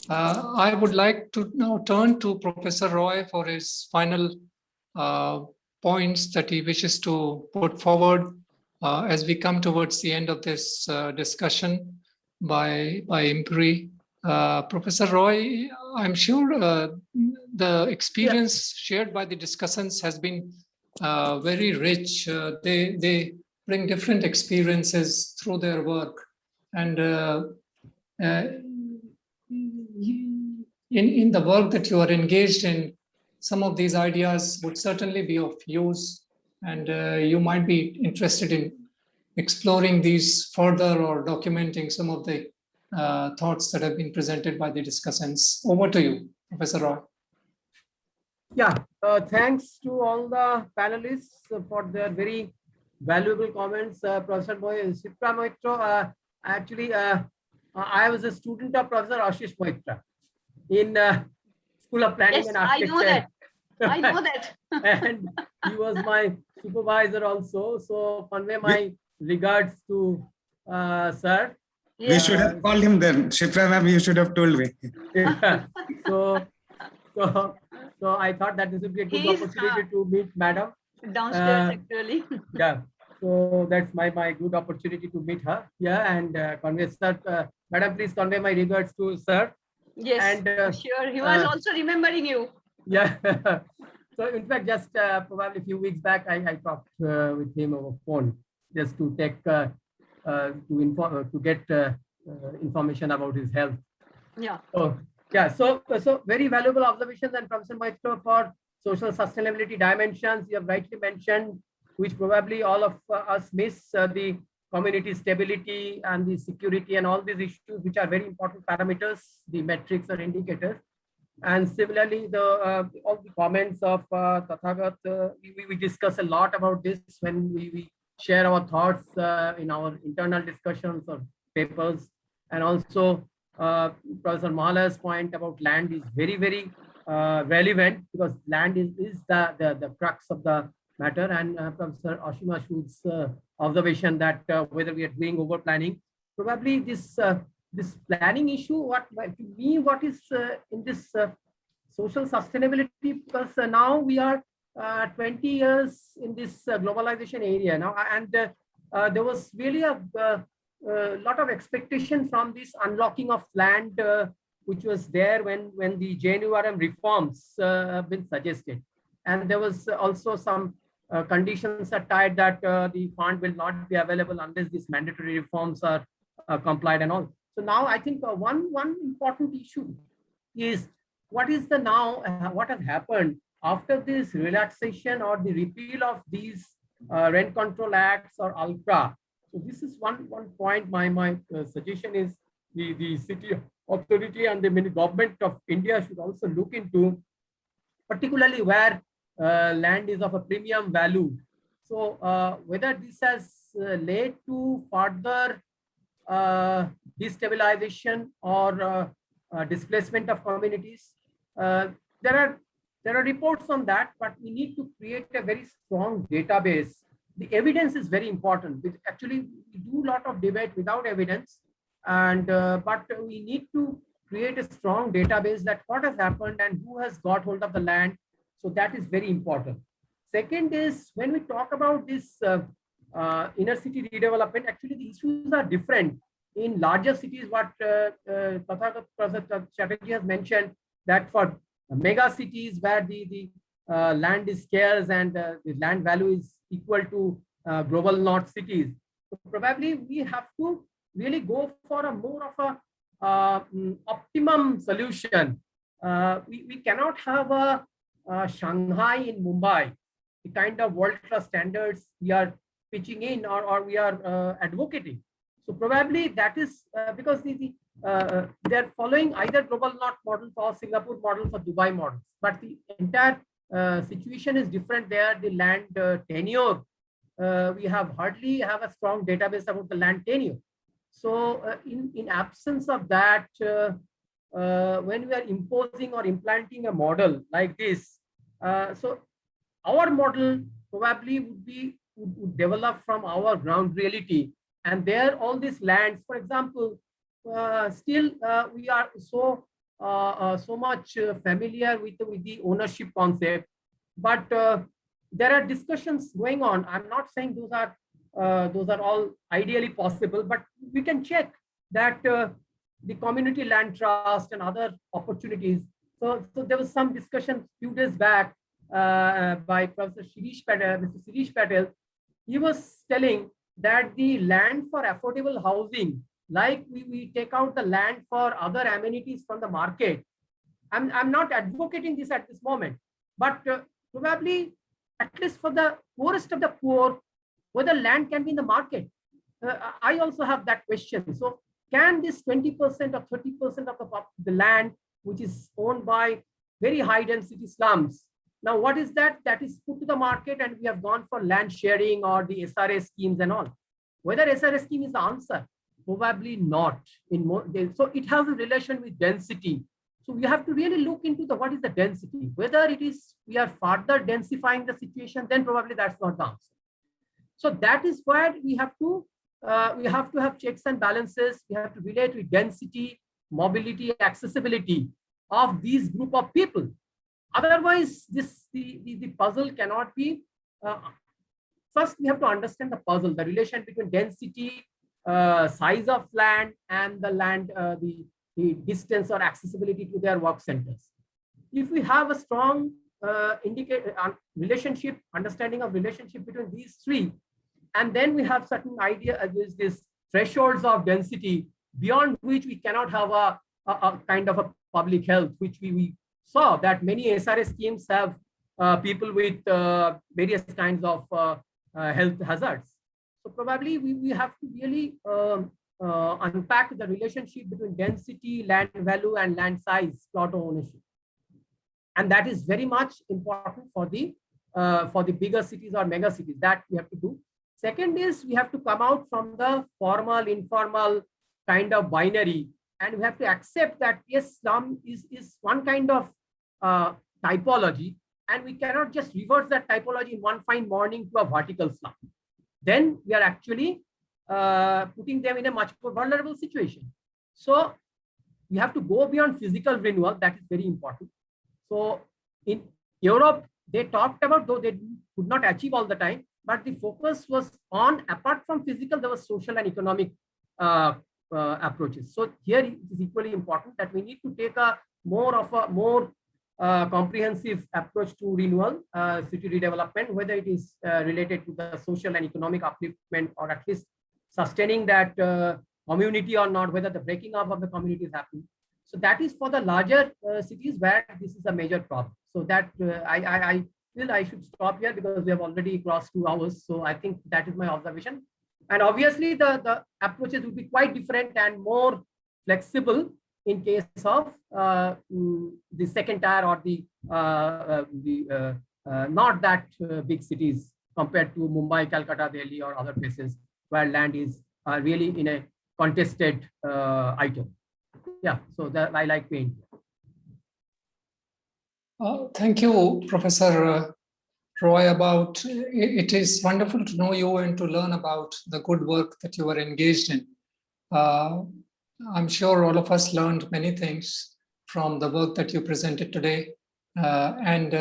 I would like to now turn to Professor Roy for his final points that he wishes to put forward as we come towards the end of this discussion by IMPRI. Professor Roy, I'm sure the experience shared by the discussants has been very rich. They bring different experiences through their work. And in the work that you are engaged in, some of these ideas would certainly be of use, and you might be interested in exploring these further or documenting some of the thoughts that have been presented by the discussants. Over to you, Professor Roy. Yeah, thanks to all the panelists for their very valuable comments. Professor Shipra Maitra, actually, I was a student of Professor Ashish Maitra in School of Planning and Architecture. I know that. And he was my supervisor also. So convey my regards to sir. We should have called him then. Shipra ma'am, you should have told me. Yeah. So I thought that this would be a good opportunity to meet madam. Downstairs, actually. Yeah. So that's my good opportunity to meet her. Yeah, and convey sir. Madam, please convey my regards to sir. Yes, and, sure. He was also remembering you. Yeah. So in fact, just probably a few weeks back, I talked with him over phone just to take to get information about his health. Yeah. Oh, yeah. So very valuable observations, and Professor Maitra, for social sustainability dimensions you have rightly mentioned, which probably all of us miss, the community stability and the security and all these issues, which are very important parameters, the metrics or indicators. And similarly, all the comments of Tathagat, we discuss a lot about this when we share our thoughts in our internal discussions or papers. And also Professor Mahala's point about land is very, very relevant, because land is the crux of the matter. And Professor Ashima Shud's observation that whether we are doing over planning, probably this planning issue, what is in this social sustainability, because now we are 20 years in this globalization area now, and there was really a lot of expectation from this unlocking of land, which was there when the JNURM reforms have been suggested. And there was also some conditions are tied that the fund will not be available unless these mandatory reforms are complied and all. So now I think one important issue is what has happened after this relaxation or the repeal of these rent control acts or IMPRI. So this is one point. My suggestion is the city authority and the government of India should also look into, particularly where land is of a premium value. So whether this has led to further destabilization or displacement of communities. There are reports on that, but we need to create a very strong database. The evidence is very important. Actually, we do a lot of debate without evidence, and but we need to create a strong database that what has happened and who has got hold of the land. So that is very important. Second is when we talk about this inner city redevelopment, actually the issues are different in larger cities. What Professor Chatterjee has mentioned, that for mega cities where the land is scarce and the land value is equal to global north cities, so probably we have to really go for a more of a optimum solution. We cannot have a Shanghai in Mumbai, the kind of world class standards we are pitching in or we are advocating. So probably that is because they're following either global north model or Singapore model for Dubai models, but the entire situation is different there. The land tenure, we hardly have a strong database about the land tenure. So in absence of that, when we are imposing or implanting a model like this, so our model probably would develop from our ground reality, and there all these lands, for example, still we are so much familiar with the ownership concept, but there are discussions going on. I'm not saying those are all ideally possible, but we can check that the community land trust and other opportunities. So there was some discussion a few days back by Professor Mr. Shirish Patel. He was telling that the land for affordable housing, like we take out the land for other amenities from the market. I'm not advocating this at this moment, but probably at least for the poorest of the poor, whether land can be in the market. I also have that question. So can this 20% or 30% of the land, which is owned by very high density slums, now what is that? That is put to the market and we have gone for land sharing or the SRA schemes and all. Whether SRA scheme is the answer, probably not. So it has a relation with density. So we have to really look into what is the density. Whether it is we are further densifying the situation, then probably that's not the answer. So that is why we have to have checks and balances. We have to relate with density, mobility, accessibility of these group of people. Otherwise, the puzzle cannot be. First, we have to understand the puzzle, the relation between density, size of land, and the land, the distance or accessibility to their work centers. If we have a strong understanding of relationship between these three, and then we have certain idea against this thresholds of density beyond which we cannot have a kind of a public health, which we saw that many SRA schemes have people with various kinds of health hazards. So probably we have to really unpack the relationship between density, land value, and land size, plot ownership. And that is very much important for the bigger cities or mega cities. That we have to do. Second is we have to come out from the formal, informal kind of binary, and we have to accept that yes, slum is one kind of typology, and we cannot just reverse that typology in one fine morning to a vertical slum. Then we are actually putting them in a much more vulnerable situation. So we have to go beyond physical renewal. That is very important. So in Europe, they talked about, though they could not achieve all the time, but the focus was on, apart from physical, there was social and economic approaches. So here it is equally important that we need to take a more comprehensive approach to renewal, city redevelopment, whether it is related to the social and economic upliftment, or at least sustaining that community or not, whether the breaking up of the community is happening. So that is for the larger cities where this is a major problem. So that I feel I should stop here because we have already crossed 2 hours. So I think that is my observation. And obviously the approaches will be quite different and more flexible in case of the second tier or the not that big cities compared to Mumbai, Calcutta, Delhi, or other places where land is really in a contested item. Yeah, so that I like paint. Thank you, Professor Roy. It is wonderful to know you and to learn about the good work that you are engaged in. I'm sure all of us learned many things from the work that you presented today, and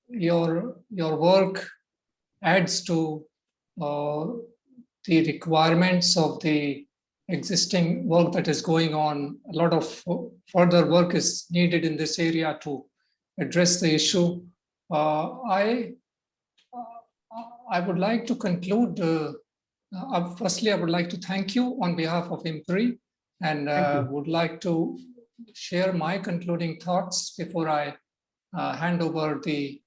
your work adds to the requirements of the existing work that is going on. A lot of further work is needed in this area to address the issue. I would like to conclude. Firstly, I would like to thank you on behalf of IMPRI, and would like to share my concluding thoughts before I hand over the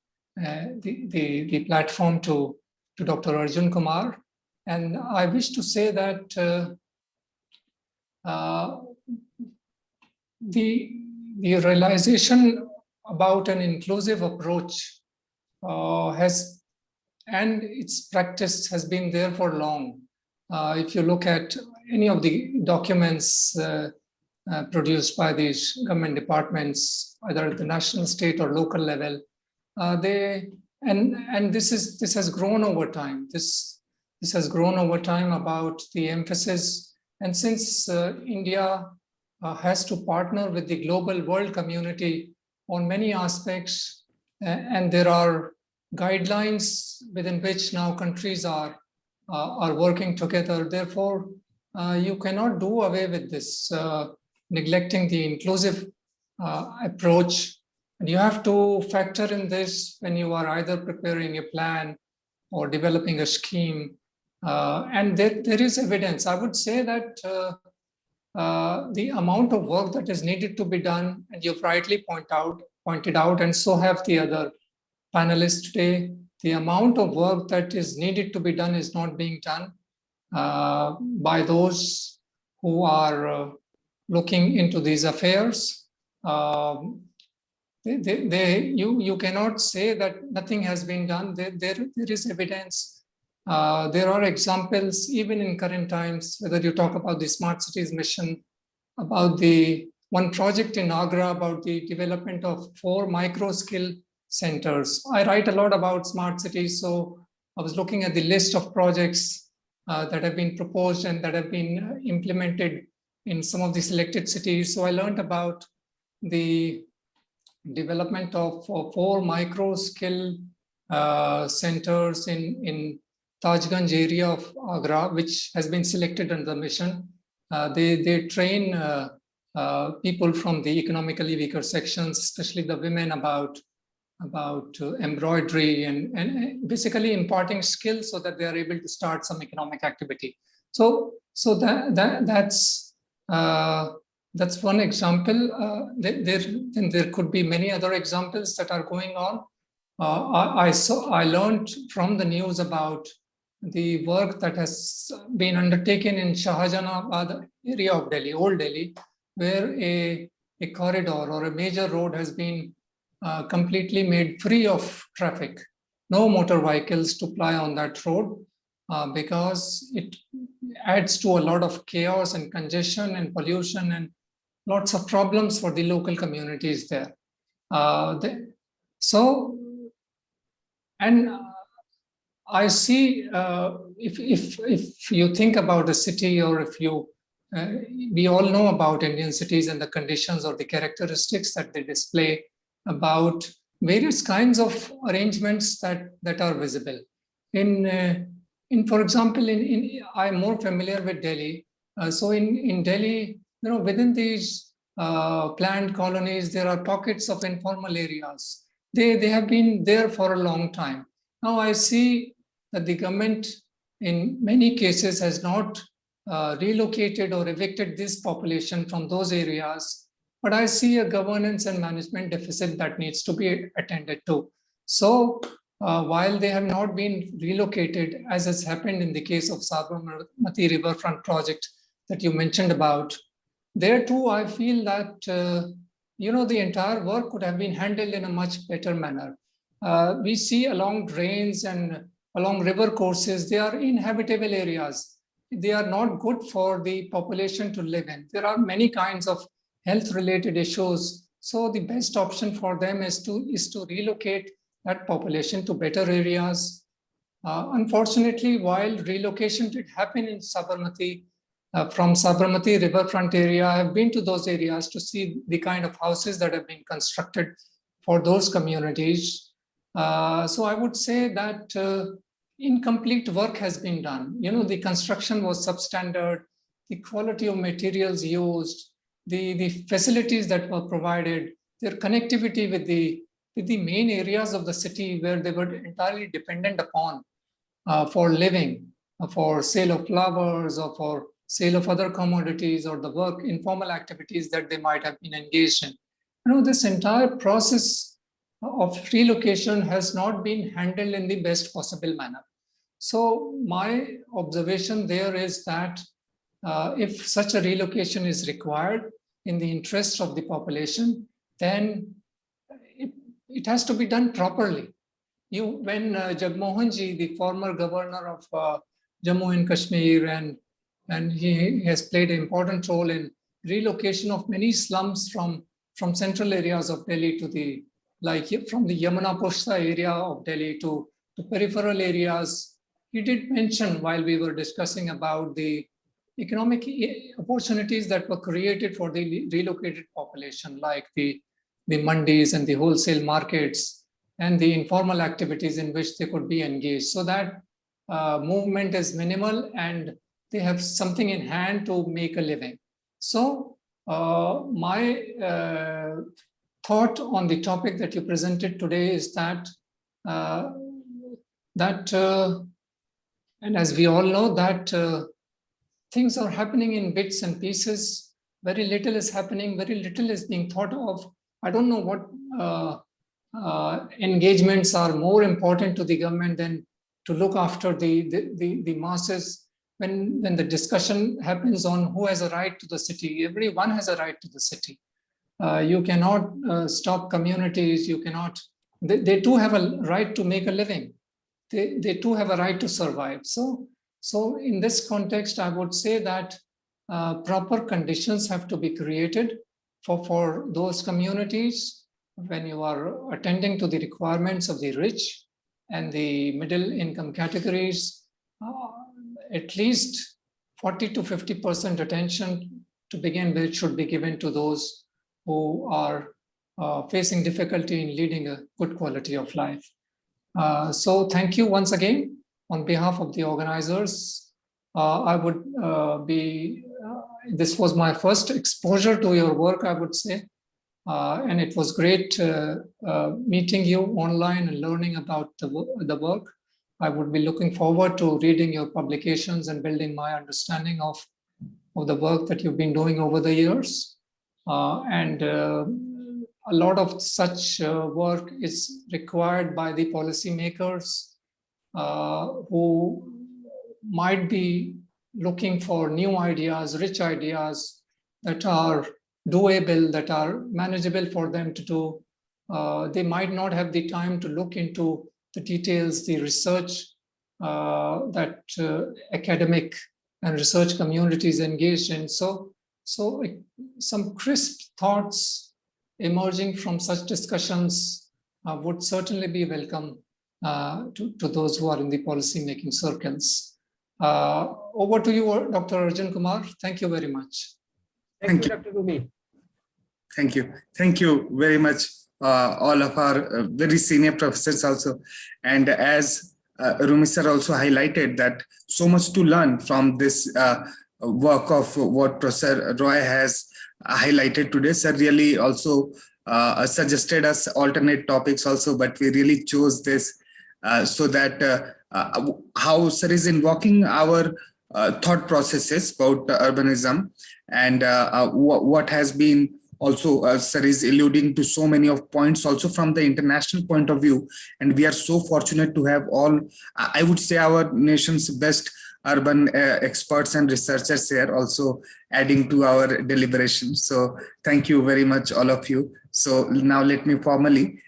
platform to Dr. Arjun Kumar. And I wish to say that the realization about an inclusive approach and its practice has been there for long. If you look at any of the documents produced by these government departments, either at the national, state, or local level, this has grown over time. This has grown over time about the emphasis. And since India has to partner with the global world community on many aspects, and there are guidelines within which now countries are working together. Therefore, you cannot do away with this, neglecting the inclusive approach. And you have to factor in this when you are either preparing a plan or developing a scheme. And there is evidence. I would say that the amount of work that is needed to be done, and you've rightly pointed out, and so have the other panelists today, the amount of work that is needed to be done is not being done by those who are looking into these affairs. You cannot say that nothing has been done. There is evidence. There are examples, even in current times, whether you talk about the Smart Cities mission, about the one project in Agra, about the development of 4 micro-skill centers. I write a lot about smart cities, so I was looking at the list of projects that have been proposed and that have been implemented in some of the selected cities. So I learned about the development of 4 micro-skill centers in Tajganj area of Agra, which has been selected under the mission. They train people from the economically weaker sections, especially the women, about embroidery and basically imparting skills so that they are able to start some economic activity. So that's one example. There could be many other examples that are going on. I learned from the news about the work that has been undertaken in Shahjahanabad area of Delhi, Old Delhi, where a corridor or a major road has been completely made free of traffic. No motor vehicles to ply on that road because it adds to a lot of chaos and congestion and pollution and lots of problems for the local communities there. I see if you think about a city, or if you, we all know about Indian cities and the conditions or the characteristics that they display, about various kinds of arrangements that are visible. For example, I'm more familiar with Delhi. So in Delhi, within these planned colonies, there are pockets of informal areas. They have been there for a long time. Now I see that the government in many cases has not relocated or evicted this population from those areas, but I see a governance and management deficit that needs to be attended to. So while they have not been relocated, as has happened in the case of Sabarmati Riverfront project that you mentioned about, there too, I feel that, the entire work could have been handled in a much better manner. We see along drains and along river courses, they are inhabitable areas. They are not good for the population to live in. There are many kinds of health-related issues. So the best option for them is to relocate that population to better areas. Unfortunately, while relocation did happen in Sabarmati, from Sabarmati riverfront area, I have been to those areas to see the kind of houses that have been constructed for those communities. So I would say that incomplete work has been done. The construction was substandard, the quality of materials used, the facilities that were provided, their connectivity with the main areas of the city where they were entirely dependent upon for living, for sale of flowers or for sale of other commodities or the work, informal activities that they might have been engaged in. This entire process of relocation has not been handled in the best possible manner. So my observation there is that if such a relocation is required in the interest of the population, then it has to be done properly. When Jagmohan Ji, the former governor of Jammu and Kashmir, and he has played an important role in relocation of many slums from central areas of Delhi to from the Yamuna Pushta area of Delhi to peripheral areas. He did mention while we were discussing about the economic opportunities that were created for the relocated population, like the mandis and the wholesale markets and the informal activities in which they could be engaged, so that movement is minimal and they have something in hand to make a living. So my thought on the topic that you presented today is that and as we all know, that things are happening in bits and pieces. Very little is happening, very little is being thought of. I don't know what engagements are more important to the government than to look after the masses. When the discussion happens on who has a right to the city, everyone has a right to the city. You cannot stop communities. You cannot. They too have a right to make a living. They too have a right to survive. So in this context, I would say that proper conditions have to be created for those communities when you are attending to the requirements of the rich and the middle income categories. At least 40 to 50% attention to begin with should be given to those who are facing difficulty in leading a good quality of life. So thank you once again on behalf of the organizers. I would this was my first exposure to your work, I would say. And it was great meeting you online and learning about the work. I would be looking forward to reading your publications and building my understanding of the work that you've been doing over the years. And a lot of such work is required by the policymakers who might be looking for new ideas, rich ideas that are doable, that are manageable for them to do. They might not have the time to look into the details, the research that academic and research communities engaged in. So some crisp thoughts emerging from such discussions would certainly be welcome to those who are in the policy-making circles. Over to you, Dr. Arjun Kumar. Thank you very much. Thank you, Dr. Rumi. Thank you. Thank you very much, all of our very senior professors also. And as Rumi sir also highlighted, that so much to learn from this work of what Professor Roy has highlighted today. Sir really also suggested us alternate topics also, but we really chose this so that how Sir is invoking our thought processes about urbanism and what has been also Sir is alluding to so many of points also from the international point of view, and we are so fortunate to have all, I would say, our nation's best urban experts and researchers here also adding to our deliberations. So thank you very much, all of you. So now let me formally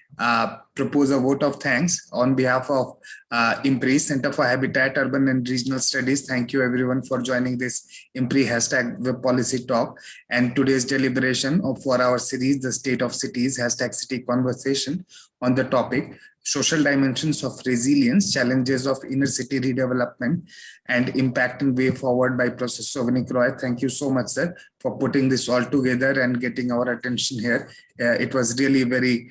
propose a vote of thanks on behalf of IMPRI, Center for Habitat, Urban and Regional Studies. Thank you everyone for joining this IMPRI #Web Policy Talk and today's deliberation for our series, The State of Cities, #City Conversation on the topic, Social Dimensions of Resilience, Challenges of Inner City Redevelopment and Impact and Way Forward by Prof Souvanic Roy. Thank you so much, sir, for putting this all together and getting our attention here. It was really very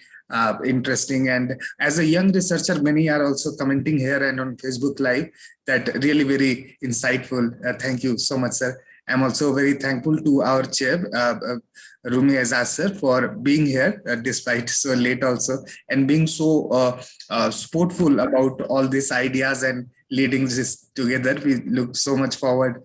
interesting, and as a young researcher, many are also commenting here and on Facebook Live, that really very insightful. Thank you so much, sir. I'm also very thankful to our chair, Rumi Aijaz, sir, for being here despite so late also, and being so sportful about all these ideas and leading this together. We look so much forward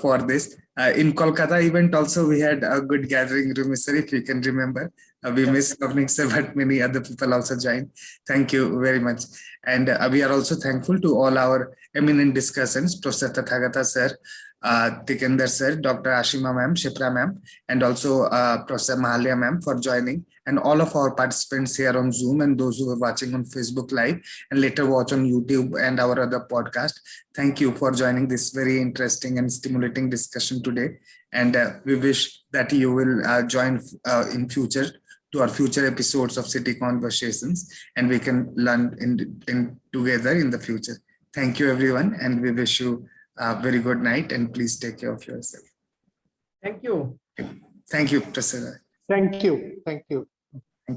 for this. In Kolkata event also, we had a good gathering, Rumi sir, if you can remember. We missed Souvanic sir, but many other people also joined. Thank you very much. And we are also thankful to all our eminent discussants, Professor Tathagata sir, Tikender sir, Dr. Ashima ma'am, Shipra ma'am, and also Professor Mahalia ma'am for joining, and all of our participants here on Zoom and those who are watching on Facebook Live and later watch on YouTube and our other podcast. Thank you for joining this very interesting and stimulating discussion today. And we wish that you will join in future to our future episodes of City Conversations, and we can learn in together in the future. Thank you, everyone, and we wish you a very good night, and please take care of yourself. Thank you. Thank you, Professor. Thank you. Thank you.